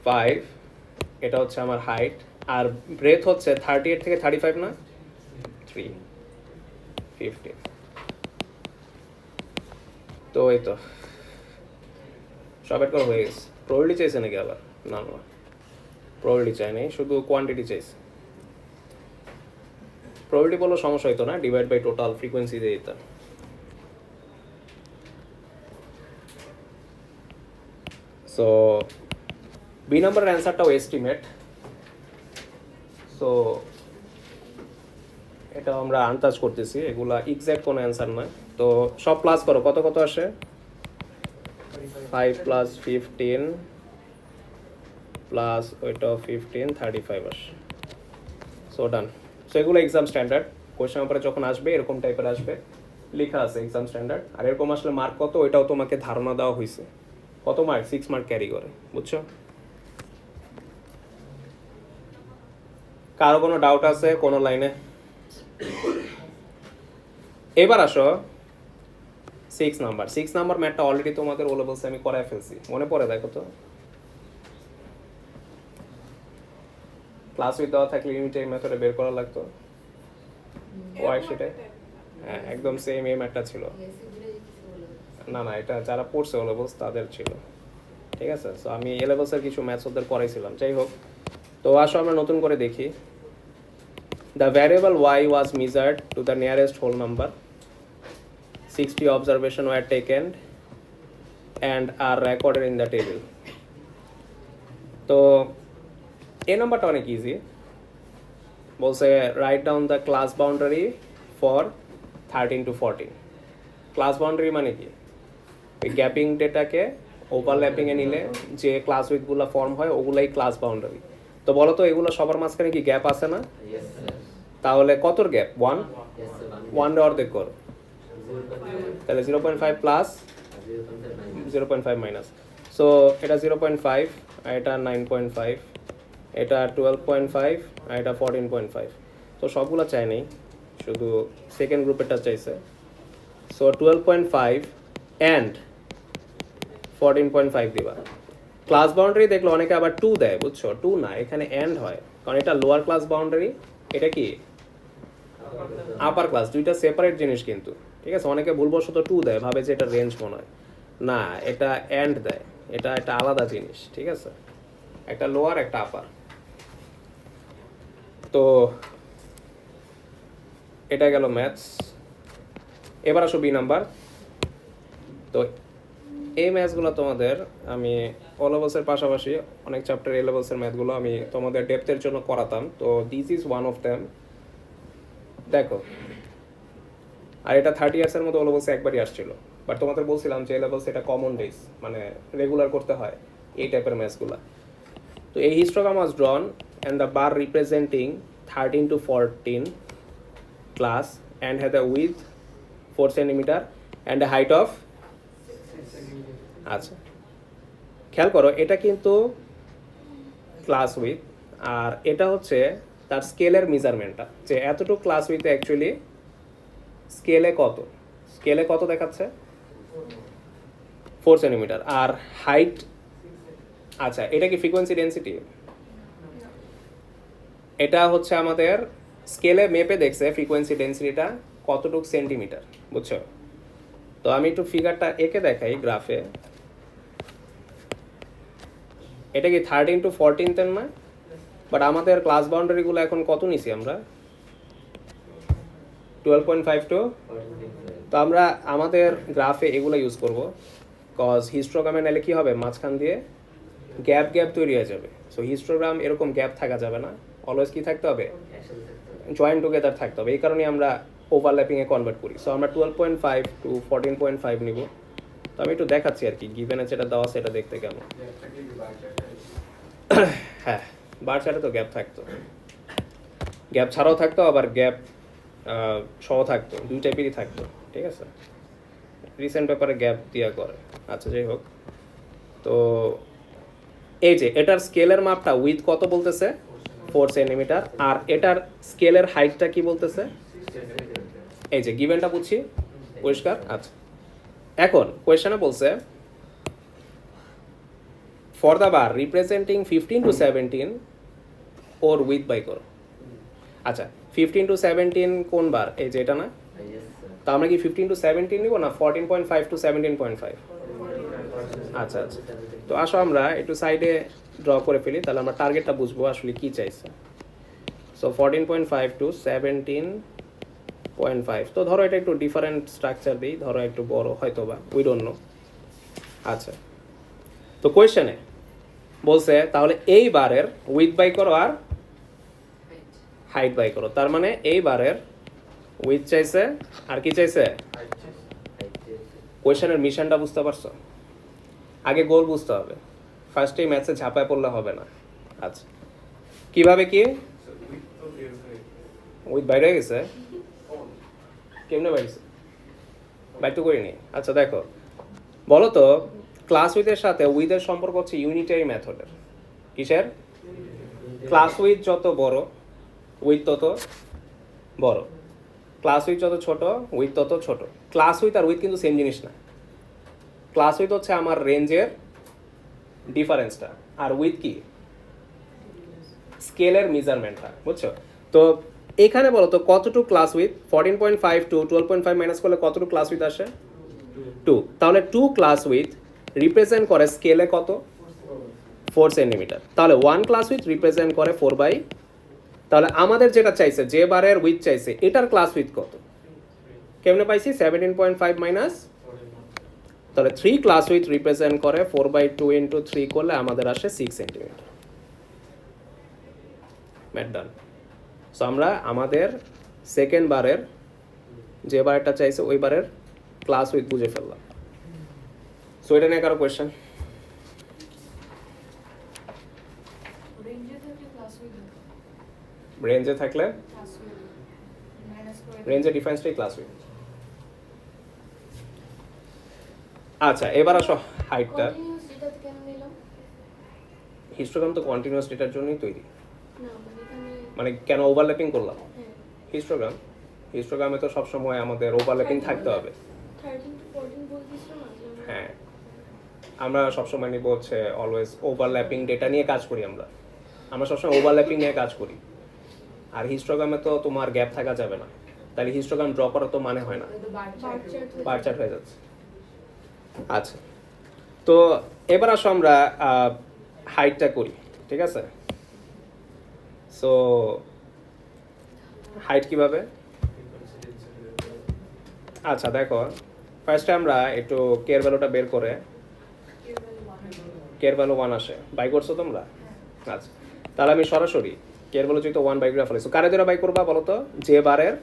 5, এটা হচ্ছে আমার হাইট, আর ব্রেথ হচ্ছে 38 থেকে 35 না 315। তো এই তো সব এড করা হয়ে গেছে। প্রবাবিলিটি চাইছে নাকি আবার? না না, প্রবাবিলিটি চাই নাই, শুধু কোয়ান্টিটি চাইছে। প্রবাবিলিটি বললে সমস্যা হইতো না, ডিভাইড বাই টোটাল ফ্রিকোয়েন্সি দিয়ে দিতাম। সো বি নাম্বারের অ্যান্সারটাও এস্টিমেট। সো এটা আমরা আন্দাজ করতেছি, এগুলা এক্স্যাক্ট কোনো অ্যান্সার না। তো সব প্লাস করো, কত কত আসে 5 প্লাস 15 প্লাস ওইটাও 15, 35 আসে। সো ডান। সো এগুলো এক্সাম স্ট্যান্ডার্ড, কোয়েশ্চেন পেপারে যখন আসবে এরকম টাইপের আসবে, লেখা আছে এক্সাম স্ট্যান্ডার্ড। আর এরকম আসলে মার্ক কত ওইটাও তোমাকে ধারণা দেওয়া হয়েছে, কত মার্ক 6 মার্ক ক্যারি করে, বুঝছো। কারো কোনো ডাউট আছে কোনো লাইনে? এবার আসো 6 নাম্বার ম্যাথটা অলরেডি তোমাদের ও লেভেলসে আমি করায় ফেলছি, মনে পড়ে দেখো তো। ক্লাস উইথ দেওয়া থাকলে ইউনিটের মেথডে বের করা লাগতো ওয়ার্কশিটে। হ্যাঁ একদম সেম এই ম্যাথটা ছিল। না না, এটা যারা পড়ছে ও লেভেলস তাদের ছিল, ঠিক আছে। সো আমি এ লেভেলসের কিছু ম্যাথস ওদের করাইছিলাম, যাই হোক। তো আসো আমরা নতুন করে দেখি। The variable Y was measured to the nearest whole number, 60 observation were taken and are recorded in the table. তো এই নাম্বারটা অনেক ইজি, বলছে write down the class boundary for 13 to 14। Class boundary মানে কি, ওই গ্যাপিং ডেটাকে ওভারল্যাপিংয়ে নিলে যে ক্লাস উইথগুলো ফর্ম হয় ওগুলাই ক্লাস বাউন্ডারি। তো বলো তো এগুলো সবার মাঝখানে কি গ্যাপ আছে না? তাহলে কতর গ্যাপ 1, 1 রে অর্ধেক কর, তাহলে 0.5 প্লাস 0.5 মাইনাস। সো এটা 0.5, আর এটা 9.5, এটা 12.5, আর এটা 14.5। তো সবগুলো চাই নেই, শুধু সেকেন্ড গ্রুপেরটা চাইছে। সো 12.5 অ্যান্ড 14.5 দিবা। ক্লাস বাউন্ডারি দেখলো অনেকে আবার 2 দেয়, বুঝছো, 2 না, এখানে অ্যান্ড হয়, কারণ এটা লোয়ার ক্লাস বাউন্ডারি, এটা কি আপার ক্লাস, দুইটা সেপারেট জিনিস কিন্তু, ঠিক আছে। অনেকে ভুলবশত 2 দেয়, ভাবে যে এটা রেঞ্জ মনে হয়, না এটা অ্যান্ড দেয়, এটা একটা আলাদা জিনিস, ঠিক আছে, একটা লোয়ার একটা আপার। তো এটা গেল ম্যাথস। এবার আসো বি নাম্বার। তো এই ম্যাথসগুলো তোমাদের আমি ও লেভেলসের পাশাপাশি অনেক চ্যাপ্টার এ লেভেলসের ম্যাথগুলো আমি তোমাদের ডেপথের জন্য করাতাম, তো this is one of them. দেখো, আর এটা 30 ইয়ার্সের মতো ও লেভেলসে একবারই আসছিল, বাট তোমাদের বলছিলাম যে এ লেভেলস এটা কমন ডেজ, মানে রেগুলার করতে হয় এই টাইপের ম্যাথসগুলো। তো এই histogram was drawn and the bar representing 13 to 14 class and had a width 4 centimeter and a height of, আচ্ছা খেয়াল করো এটা কিন্তু ক্লাস উইথ, আর এটা হচ্ছে তার স্কেলের মেজারমেন্টটা, যে এতটুকু ক্লাস উইথে অ্যাকচুয়ালি স্কেলে কত দেখাচ্ছে 4 সেন্টিমিটার, আর হাইট, আচ্ছা এটা কি ফ্রিকোয়েন্সি ডেন্সিটি? এটা হচ্ছে আমাদের স্কেলে মেপে দেখছে ফ্রিকোয়েন্সি ডেন্সিটিটা কতটুকু সেন্টিমিটার, বুঝছো? তো আমি একটু ফিগারটা এঁকে দেখাই গ্রাফে। এটা কি 13 to 14 তেন না? বাট আমাদের ক্লাস বাউন্ডারিগুলো এখন কত নিছি আমরা? 12.5 টু, তো আমরা আমাদের গ্রাফে এগুলো ইউজ করব, কজ হিস্টোগ্রামে নাহলে কি হবে, মাঝখান দিয়ে গ্যাপ তৈরি হয়ে যাবে। সো হিস্টোগ্রাম এরকম গ্যাপ থাকা যাবে না, অলওয়েজ কি থাকতে হবে, জয়েন্ট টুগেদার থাকতে হবে। এই কারণে আমরা ওভারল্যাপিংয়ে কনভার্ট করি। সো আমরা 12.5 টু 14.5 নিব। তো আমি একটু দেখাচ্ছি আর কি, গিভেনে যেটা দেওয়া সেটা দেখতে কেমন। হ্যাঁ, বার ছাড়া তো গ্যাপ থাকতো, গ্যাপ ছাড়াও থাকতো, আবার গ্যাপ সহ থাকতো, দুই টাইপেরই থাকতো, ঠিক আছে। রিসেন্ট পেপারে গ্যাপ দিয়া করে, আচ্ছা যাই হোক। তো এই যে এটার স্কেলের মাপটা উইথ কত বলতেছে 4 সেন্টিমিটার, আর এটার স্কেলের হাইটটা কি বলতেছে, এই যে গিভেনটা বুঝছি পরিষ্কার। আচ্ছা এখন কোয়েশ্চেনে বলছে for the bar representing 15 to 17 ওর উইথ বাই করো। আচ্ছা 15 to 17 কোন বার, এই যে এটা না? তো আমরা কি 15 to 17 নিব না 14.5 to 17.5? আচ্ছা আচ্ছা, তো আসো আমরা একটু সাইডে ড্র করে ফেলি, তাহলে আমরা টার্গেটটা বুঝবো আসলে কি চাইছে। সো 14.5 to 17.5, তো ধরো এটা একটু ডিফারেন্ট স্ট্রাকচার দিই, ধরো একটু বড় হয়তো বা, উই ডোন্ট নো। আচ্ছা, তো কোয়েশ্চেনে বলছে তাহলে এই বারের উইথ বাই করো আর হাইট বাই করো, তার মানে এই বারের উইথ চাইছে আর কি চাইছে, কোয়েশ্চেনের মিশনটা বুঝতে পারছো? আগে গোল বুঝতে হবে, ফার্স্টেই ম্যাথসে ঝাঁপায় পড়লে হবে না। আচ্ছা কিভাবে কি উইথ বাইরে গেছে, কেমনে বাইরেছে, বাইর তো করিনি। আচ্ছা দেখো, বলো তো ক্লাস উইথের সাথে উইথের সম্পর্ক হচ্ছে ইউনিটারি মেথডের। কিসের? ক্লাস উইথ যত বড় উইথ তত বড়, ক্লাস উইথ যত ছোট উইথ তত ছোট। ক্লাস উইথ আর উইথ কিন্তু সেম জিনিস না। ক্লাস উইথ হচ্ছে আমার রেঞ্জের ডিফারেন্সটা, আর উইথ কি স্কেলের মেজারমেন্টটা, বুঝছো? তো এখানে বলো তো কতটুকু ক্লাস উইথ, 14.5 টু 12.5 মাইনাস করলে কতটুকু ক্লাস উইথ আসে, 2। তাহলে 2 ক্লাস উইথ রিপ্রেজেন্ট করে স্কেলে কত, 4 সেন্টিমিটার। তাহলে 1 ক্লাস উইথ রিপ্রেজেন্ট করে 4 বাই, তাহলে আমাদের যেটা চাইছে, যে বারের উইথ চাইছে, এটার ক্লাস উইথ কত, কেমনে পাইছি 17.5 মাইনাস, তাহলে 3 ক্লাস উইথ রিপ্রেজেন্ট করে 4/2 ইন্টু 3 করলে আমাদের আসে 6 সেন্টিমিটার। ম্যাট ডান। সো আমরা আমাদের সেকেন্ড বারের যে বারটা চাইছে ওই বারের ক্লাস উইথ বুঝে ফেললাম। সো এটা নিয়ে কারো কোয়েশ্চেন? রেঞ্জে থাকলে রেঞ্জের ডিফারেন্সটাই ক্লাস উইথ। আচ্ছা এবার আসো হাইটটা। হিস্টোগ্রাম তো কন্টিনিউয়াস ডেটার জন্যই তৈরি, মানে কেন ওভারল্যাপিং করলাম হিস্টোগ্রামে তো সবসময় আমাদের ওভারল্যাপিং থাকতে হবে। হ্যাঁ, আমরা সবসময় নিব হচ্ছে অলওয়েজ ওভারল্যাপিং ডেটা নিয়ে কাজ করি, আমরা সবসময় ওভারল্যাপিং নিয়ে কাজ করি। আর হিস্টোগ্রামে তো তোমার গ্যাপ থাকা যাবে না, তাহলে হিস্টোগ্রাম ড্র করা তো মানে হয় না, বার চার্ট হয়ে যাচ্ছে। আচ্ছা, তো এবার আসো আমরা হাইটটা করি, ঠিক আছে? সো হাইট কিভাবে, আচ্ছা দেখো ফার্স্টে আমরা একটু কেয়ার ভ্যালুটা বের করে কের ভ্যালু 1 আসে, বাই করছো তোমরা? আচ্ছা, তাহলে আমি সরাসরি কের ভ্যালু যেহেতু 1 বাই করে ফেলেছো, কারে ধরে বাই করবা বলো তো? যে বারের।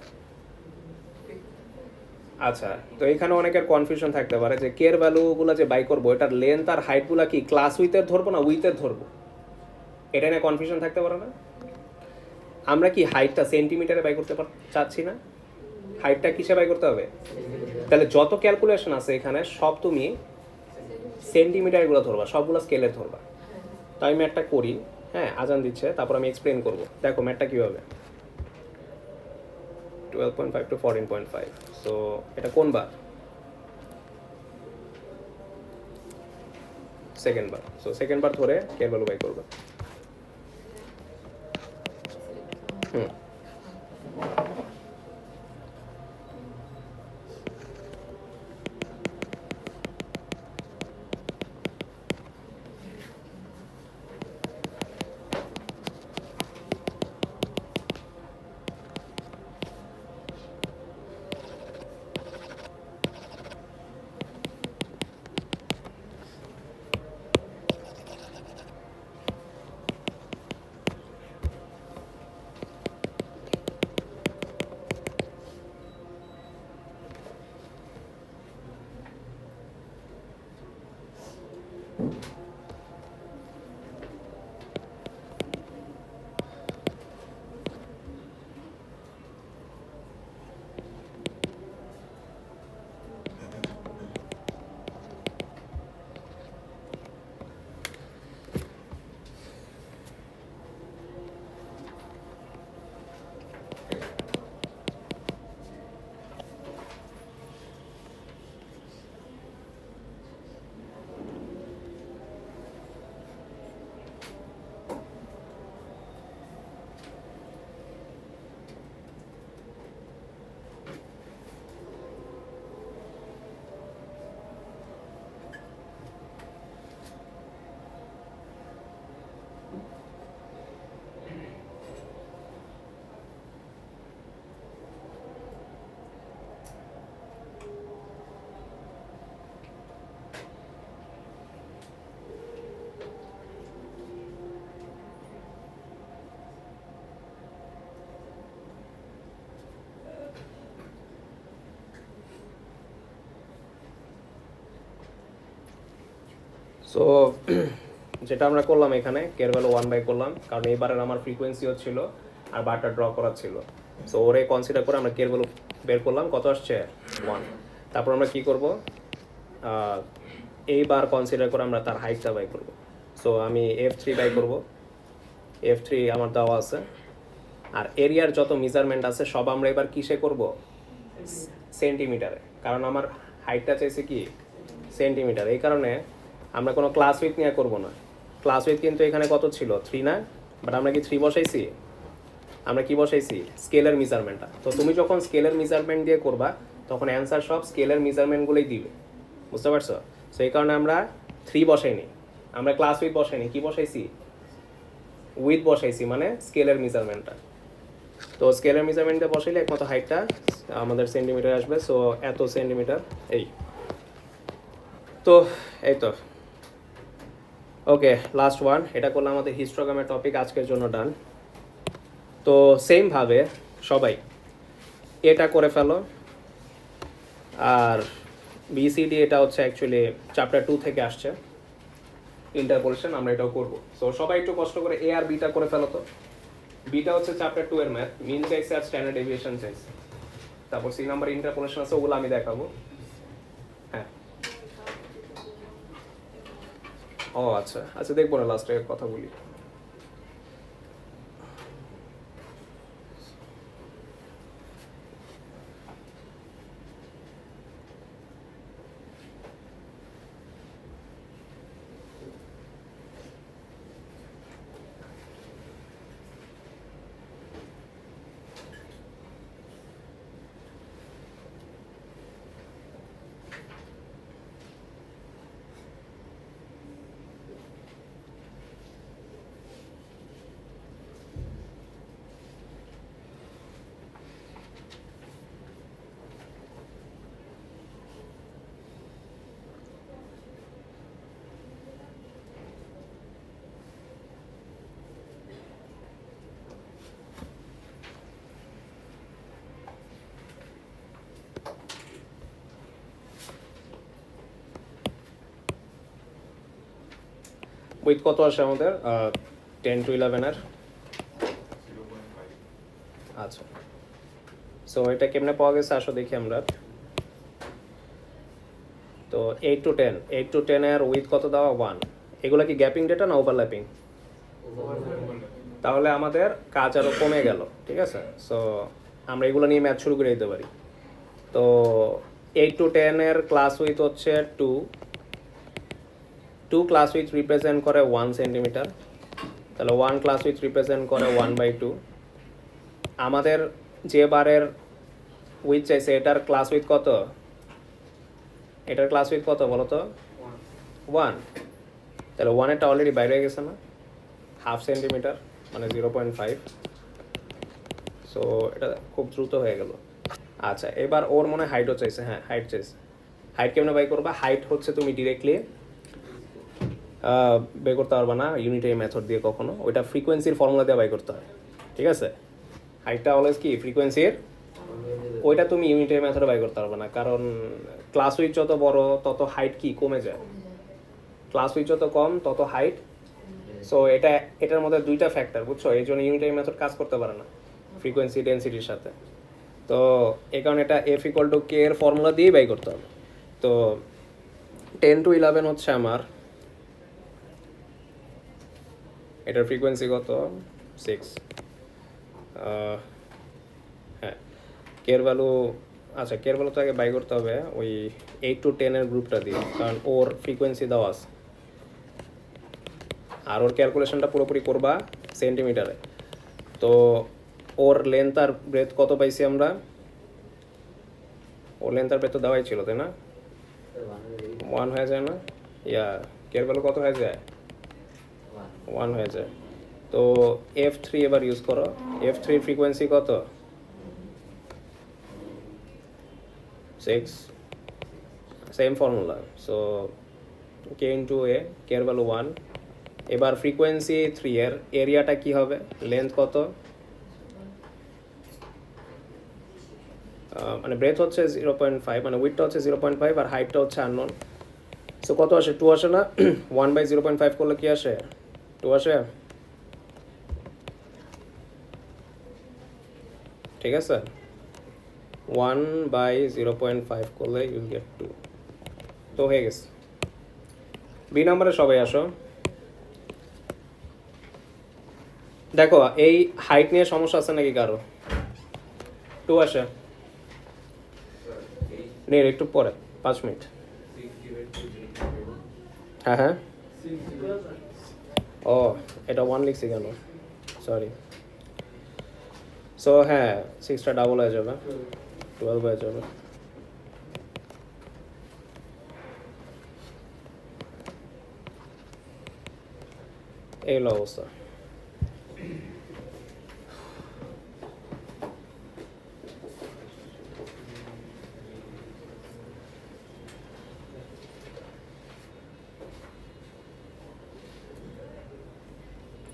আচ্ছা, তো এখানে অনেকের কনফিউশন থাকতে পারে যে কের ভ্যালুগুলো যে বাই করবো এটার লেন্থ আর হাইটগুলো কি ক্লাস উইথের ধরবো না উইথের ধরবো, এটা নিয়ে কনফিউশন থাকতে পারে না? আমরা কি হাইটটা সেন্টিমিটারে বাই করতে চাচ্ছি না? হাইটটা কিসে বাই করতে হবে? তাহলে যত ক্যালকুলেশন আছে এখানে সব তুমি সেন্টিমিটারগুলো ধরবা, সবগুলো স্কেলে ধরবা। তাই আমি ম্যাথটা করি। হ্যাঁ, আজান দিচ্ছে, তারপর আমি এক্সপ্লেন করবো। দেখো ম্যাথটা কীভাবে, 12.5 to 14.5। সো এটা কোন বার? সেকেন্ড বার। সো সেকেন্ড বার ধরে কের ভ্যালু বাই করবে। হুম, সো যেটা আমরা করলাম এখানে কের ভ্যালু 1 বাই করলাম, কারণ এইবারের আমার ফ্রিকোয়েন্সি হচ্ছিল আর বারটা ড্র করা ছিল। সো ওরে কনসিডার করে আমরা কের ভ্যালু বের করলাম, কত আসছে? 1। তারপর আমরা কি করব, এইবার কনসিডার করে আমরা তার হাইটটা বাই করব। সো আমি F3 বাই করব, F3 আমার দেওয়া আছে। আর এরিয়ার যত মেজারমেন্ট আছে সব আমরা এবার কিসে করব? সেন্টিমিটারে, কারণ আমার হাইটটা চাইছে কি সেন্টিমিটার। এই কারণে আমরা কোনো ক্লাস উইথ নিয়ে করবো না। ক্লাস উইথ কিন্তু এখানে কত ছিল? 3 না? বাট আমরা কি 3 বসাইছি? আমরা কি বসাইছি? স্কেলের মেজারমেন্টটা। তো তুমি যখন স্কেলের মেজারমেন্ট দিয়ে করবা তখন অ্যান্সার সব স্কেলের মেজারমেন্টগুলোই দিবে, বুঝতে পারছো? সো এই কারণে আমরা 3 বসাইনি, আমরা ক্লাস উইথ বসাইনি, কি বসাইছি? উইথ বসাইছি, মানে স্কেলের মেজারমেন্টটা। তো স্কেলের মেজারমেন্ট দিয়ে বসাইলে একমাত্র হাইটটা আমাদের সেন্টিমিটার আসবে। সো এত সেন্টিমিটার। এই তো, এই তো ওকে, লাস্ট ওয়ান। এটা করলে আমাদের হিস্টোগ্রামের টপিক আজকের জন্য ডান। তো সেমভাবে সবাই এটা করে ফেলো। আর বিসিডি এটা হচ্ছে অ্যাকচুয়ালি চ্যাপ্টার 2 থেকে আসছে, ইন্টারপোলেশন, আমরা এটাও করবো। সো সবাই একটু কষ্ট করে এ আর বিটা করে ফেলো তো। বিটা হচ্ছে চ্যাপ্টার 2 এর ম্যাথ, মিন চাইছে আর স্ট্যান্ডার্ড ডেভিয়েশন চাইছে। তারপর সি নাম্বার ইন্টারপোলেশন আছে, ওগুলো আমি দেখাবো। হ্যাঁ, ও আচ্ছা আচ্ছা, দেখবো না, লাস্টে কথা বলি। উইথ কত আসে আমাদের 10 to 11 এর? আচ্ছা, সো এটা কেমনে পাওয়া গেছে আসো দেখি আমরা। তো 8 to 10 এর উইথ কত দেওয়া 1, এগুলো কি গ্যাপিং ডেটা না ওভারল্যাপিং? তাহলে আমাদের কাজ আরও কমে গেল, ঠিক আছে। সো আমরা এগুলো নিয়ে ম্যাথ শুরু করে দিতে পারি। তো 8 to 10 এর ক্লাস উইথ হচ্ছে 2 ক্লাস উইথ রিপ্রেজেন্ট করে 1 সেন্টিমিটার, তাহলে 1 ক্লাস উইথ রিপ্রেজেন্ট করে 1/2। আমাদের যে বারের উইথ চাইছে এটার ক্লাস উইথ কত? এটার ক্লাস উইথ কত বলো তো? 1। তাহলে 1-এরটা অলরেডি বাইরে হয়ে গেছে না, 1/2 সেন্টিমিটার মানে 0.5। সো এটা খুব দ্রুত হয়ে গেল। আচ্ছা, এবার ওর মনে হয় হাইটও চাইছে। হ্যাঁ, হাইট চাইছে। হাইট কেমনে বাই করবা? হাইট হচ্ছে তুমি ডিরেক্টলি বের করতে পারবা না ইউনিটারি মেথড দিয়ে কখনো, ওইটা ফ্রিকোয়েন্সির ফর্মুলা দিয়ে বাই করতে হয়, ঠিক আছে। হাইটটা অলওয়েজ কি ফ্রিকোয়েন্সির, ওইটা তুমি ইউনিটারি মেথডে বাই করতে পারবে না, কারণ ক্লাস উইথ যত বড় তত হাইট কি কমে যায়, ক্লাস উইথ যত কম তত হাইট। সো এটার মধ্যে দুইটা ফ্যাক্টর, বুঝছো, এই জন্য ইউনিটারি মেথড কাজ করতে পারে না ফ্রিকোয়েন্সি ডেন্সিটির সাথে। তো এই কারণে এটা F = K এর ফর্মুলা দিয়েই বাই করতে হবে। তো 10 to 11 হচ্ছে আমার, এটার ফ্রিকোয়েন্সি কত? 6। হ্যাঁ, কের ভ্যালু, আচ্ছা কের ভ্যালু তো আগে বাই করতে হবে ওই 8 to 10 এর গ্রুপটা দিয়ে, কারণ ওর ফ্রিকোয়েন্সি দেওয়া আছে। আর ওর ক্যালকুলেশনটা পুরোপুরি করবা সেন্টিমিটারে। তো ওর লেন্থ আর ব্রেথ কত পাইছি আমরা? ওর লেন্থ আর ব্রেথ তো দেওয়াই ছিল, তাই না? 1 হয়ে যায় না? ইয়া, কের ভ্যালু কত হয়ে যায়? 1 হয়ে যায়। তো F3 এবার ইউজ করো। F3 ফ্রিকোয়েন্সি কত? 6, same formula. So K × A, কের ভ্যালু 1। এবার ফ্রিকোয়েন্সি 3 এর এরিয়াটা কি হবে? লেন্থ কত? মানে ব্রেথ হচ্ছে 0.5, মানে উইথটা হচ্ছে 0.5 আর হাইটটা হচ্ছে আননোন। সো কত আসে? 2 আসে না? 1/0.5 করলে কি আসে? 2 আসে, ঠিক আছে। 1/0.5 করলে ইউল গেট 2। তো হয়ে গেছে। বি নাম্বারে সবাই আসো। দেখো এই হাইট নিয়ে সমস্যা আছে নাকি কারো? 2 আসে, নেই একটু পরে 5 মিনিট। হ্যাঁ হ্যাঁ, ও এটা 1 লিখছি কেন, সরি। সো হ্যাঁ, 6টা ডাবল হয়ে যাবে, 12 হয়ে যাবে। এই হলো অবস্থা।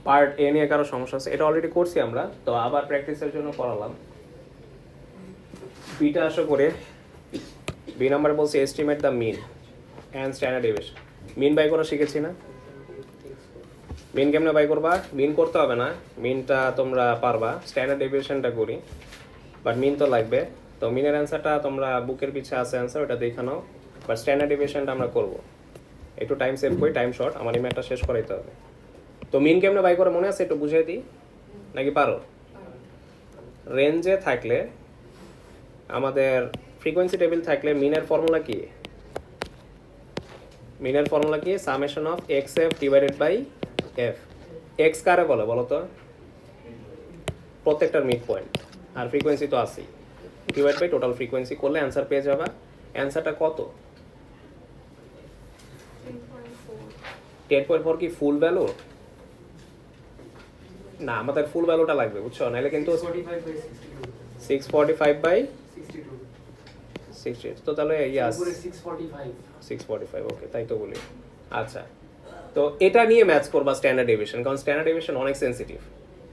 পার্ট এ নিয়ে কারো সমস্যা আছে? এটা অলরেডি করছি আমরা, তো আবার প্র্যাকটিসের জন্য করালাম। বিটা আশা করে বি নাম্বার বলছি estimate the mean and standard deviation. Mean বাই করা শিখেছি না? মিন কেমনে বাই করবা? মিন করতে হবে না, মিনটা তোমরা পারবা, স্ট্যান্ডার্ড ডেভিয়েশনটা করি, বাট মিন তো লাগবে। তো মিনের অ্যান্সারটা তোমরা বুকের পিছে আছে অ্যান্সার, ওটা দেখে নাও, বাট স্ট্যান্ডার্ড ডেভিয়েশনটা আমরা করবো। একটু টাইম সেভ করি, টাইম শর্ট, আমার এই ম্যাথটা শেষ করাইতে হবে। তো মিন কেমনে বাই করে মনে আছে? একটু বুঝিয়ে দিই নাকি পারো? রেঞ্জে থাকলে আমাদের ফ্রিকোয়েন্সি টেবিল থাকলে মিনের ফর্মুলা কি? মিনের ফর্মুলা কি? Summation of XF divided by F। X কারে বলে বলো তো? প্রত্যেকটার মিড পয়েন্ট, আর ফ্রিকোয়েন্সি তো আছেই, ডিভাইড বাই টোটাল ফ্রিকোয়েন্সি করলে অ্যান্সার পেয়ে যাবে। অ্যান্সারটা কত? 10.4 কি ফুল ভ্যালু? না, আমাদের ফুল ভ্যালুটা লাগবে, বুঝছো, নাহলে কিন্তু 645/62 তো তাহলে ইয়াস 645, ওকে তাই তো বলি। আচ্ছা, তো এটা নিয়ে ম্যাচ করবা স্ট্যান্ডার্ড ডেভিয়েশন, কারণ স্ট্যান্ডার্ড ডেভিয়েশন অনেক সেন্সিটিভ,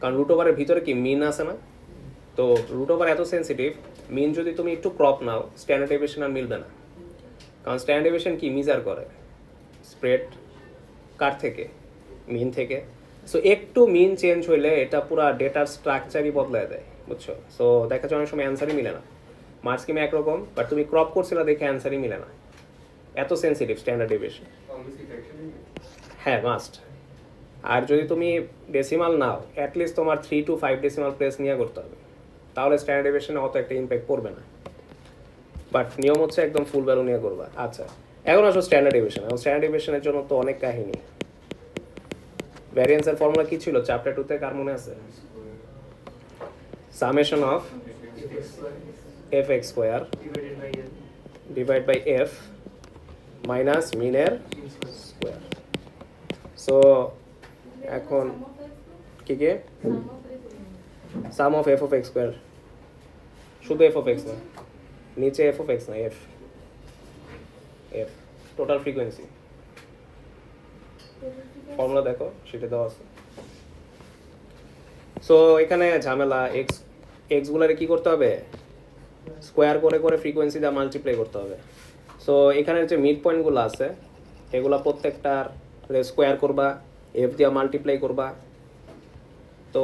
কারণ রুট ওভারের ভিতরে কি মিন আছে না? তো রুট ওভার এত সেন্সিটিভ, মিন যদি তুমি একটু ক্রপ নাও স্ট্যান্ডার্ড ডেভিয়েশন আর মিলবে না, কারণ স্ট্যান্ডার্ড ডেভিয়েশন কি মেজার করে স্প্রেড কার থেকে? মিন থেকে। সো একটু মিন চেঞ্জ হইলে এটা পুরো ডেটার স্ট্রাকচারই বদলায় দেয়, বুঝছো? সো দেখা যায় অনেক সময় অ্যান্সারই মিলে না, মার্কস স্কিমে একরকম, বাট তুমি ক্রপ করছিলে দেখে অ্যান্সারই মিলে না, এত সেন্সিটিভ স্ট্যান্ডার্ড ডেভিয়েশন। হ্যাঁ, মাস্ট। আর যদি তুমি ডেসিমাল নাও, অ্যাটলিস্ট তোমার 3 to 5 ডেসিমাল প্লেস নিয়ে করতে হবে, তাহলে স্ট্যান্ডার্ড ডেভিয়েশনে অত একটা ইম্প্যাক্ট পড়বে না। বাট নিয়ম হচ্ছে একদম ফুল ভ্যালু নিয়ে করবা। আচ্ছা, এখন আসো স্ট্যান্ডার্ড ডেভিয়েশন। এখন স্ট্যান্ডার্ড ডেভিয়েশনের জন্য তো অনেক কাহিনী। ভ্যারিয়েন্সের ফর্মুলা কি ছিল চ্যাপ্টার 2-তে, কার মনে আছে? Summation of f x square divided by f minus মিনের স্কোয়ার। সো এখন কি কে sum of f of x square, শুধু এফ অফ এক্স না, নিচে এফ অফ এক্স না, f f total frequency. Formula দেখো, সেটা দেওয়া আছে। সো এখানে ঝামেলা, এক্স এক্সগুলারে কী করতে হবে? স্কোয়ার করে করে ফ্রিকোয়েন্সি দিয়ে মাল্টিপ্লাই করতে হবে। সো এখানের যে মিড পয়েন্টগুলো আছে এগুলা প্রত্যেকটার স্কোয়ার করবা, এফ দিয়ে মাল্টিপ্লাই করবা। তো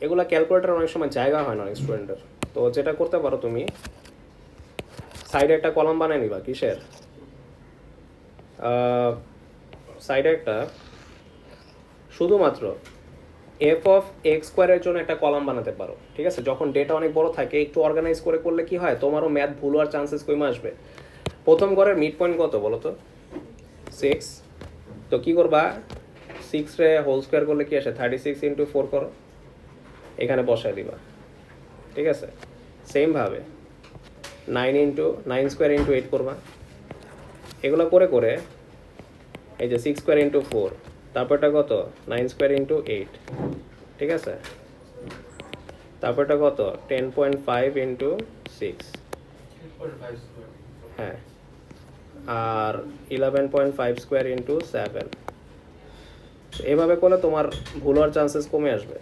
এগুলা ক্যালকুলেটার অনেক সময় জায়গা হয় না অনেক স্টুডেন্টের। তো যেটা করতে পারো, তুমি সাইডে একটা কলাম বানিয়ে নিবা। কিসের সাইডে একটা শুধুমাত্র এফ অফ এক্স স্কোয়ারের জন্য একটা কলাম বানাতে পারো, ঠিক আছে? যখন ডেটা অনেক বড় থাকে একটু অর্গানাইজ করে করলে কি হয়, তোমারও ম্যাথ ভুল হওয়ার চান্সেস কমে আসবে। প্রথম ঘরের মিড পয়েন্ট কত বলো তো? 6। তো কী করবা, 6 রে হোল স্কোয়ার করলে কি আসে? 36 ইন্টু 4 করো, এখানে বসায় দিবা, ঠিক আছে? সেমভাবে 9 স্কোয়ার ইন্টু 8 করবা। এগুলো করে করে এই যে 6 স্কোয়ার ইন্টু 4, তারপরটা কত? 9 স্কোয়ার ইন্টু 8, ঠিক আছে? তারপরটা কত? 10.5 ইন্টু 6, হ্যাঁ, আর 11.5 স্কোয়ার ইন্টু 7। এভাবে করলে তোমার ভুল হওয়ার চান্সেস কমে আসবে।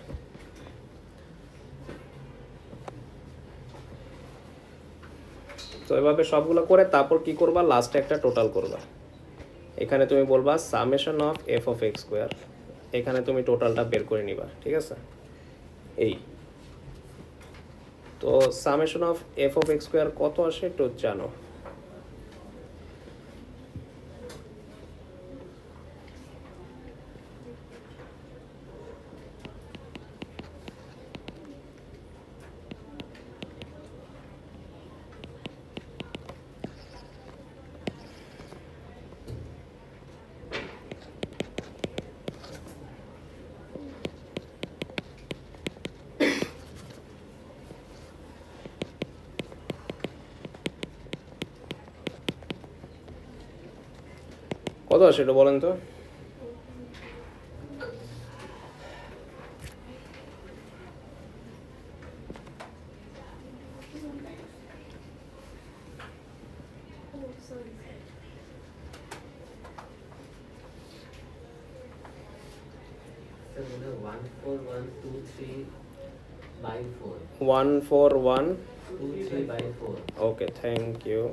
তো এভাবে সবগুলো করে তারপর কি করবা, লাস্টে একটা টোটাল করবা। এখানে তুমি বলবা summation of f of x square, এখানে তুমি টোটালটা বের করে নিবা, ঠিক আছে? এই তো summation of f of x square কত আসে একটু জানো? কত আসে একটু বলেন তো? Sir, 14123 by 4. 14123 by 4. Okay, thank you.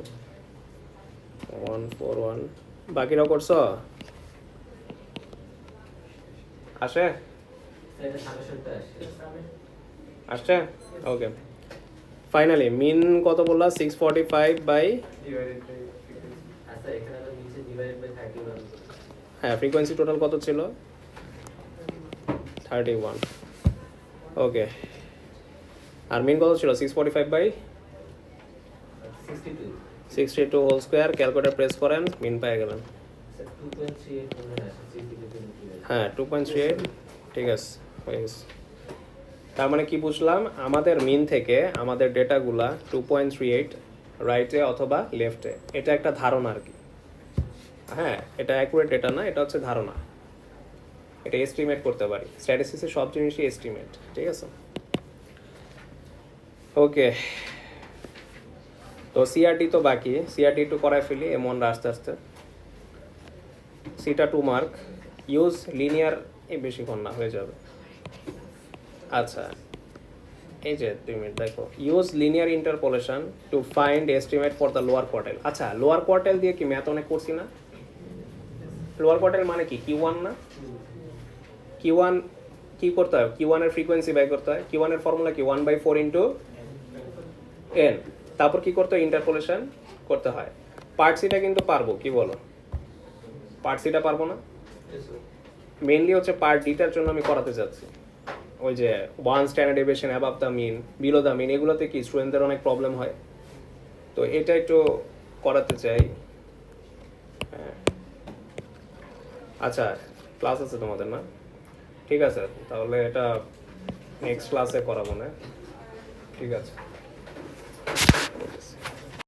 141 বাকিরাও করছো? আসে Sir, এটা সামেশনটা আসছে। আসছে ওকে। ফাইনালি মিন কত বললা? 645 বাই, আচ্ছা, এখানে আবার নিচে ডিভাইডেড বাই 31। হ্যাঁ, ফ্রিকোয়েন্সি টোটাল কত ছিল? 31। ওকে, আর মিন কত ছিল? 645 by 62। 62 whole square. Calculator press করেন, মিন পেয়ে গেলেন। স্যার 2.38 মনে হয় আসছে 62 হ্যাঁ, 2.38, ঠিক আছে, হয়ে গেছে। তার মানে কি বুঝলাম, আমাদের মিন থেকে আমাদের ডেটাগুলা 2.38 রাইটে অথবা লেফটে, এটা একটা ধারণা আর কি। হ্যাঁ, এটা অ্যাকুরেট ডেটা না, এটা হচ্ছে ধারণা, এটা এস্টিমেট করতে পারি। স্ট্যাটিস্টিক্সের সব জিনিসই এস্টিমেট, ঠিক আছে? ওকে, তো সিআরটি তো বাকি, সিআরটি একটু করায় ফেলি এমনরা আস্তে আস্তে। সিটা 2 মার্ক। ইউজ লিনিয়ার, এই বেশিক্ষণ না, হয়ে যাবে। আচ্ছা, এই যে 2 মিনিট দেখো, use linear interpolation to find estimate for the lower quartile. আচ্ছা, লোয়ার কোয়ার্টাইল দিয়ে কি ম্যাথ অনেক করছি না? লোয়ার কোয়ার্টাইল মানে কি? Q1 না? কিউ ওয়ান কী করতে হয়, কিউ ওয়ানের ফ্রিকোয়েন্সি বাই করতে হয়। কিউ ওয়ানের ফর্মুলা কি 1/4 ইন্টু এন। তারপর কি করতে হয়, ইন্টারপোলেশন করতে হয়। পার্ট সিটা কিন্তু পারবো, কি বলো? পার্ট সিটা পারবো না? মেইনলি হচ্ছে পার্ট ডিটার জন্য আমি করাতে চাচ্ছি। ওই যে one standard deviation above the mean, below the mean, এগুলোতে কি স্টুডেন্টদের অনেক প্রবলেম হয়। তো এটা একটু করাতে চাই। হ্যাঁ, আচ্ছা ক্লাস আছে তোমাদের না? ঠিক আছে, তাহলে এটা নেক্সট ক্লাসে করাবো না? ঠিক আছে।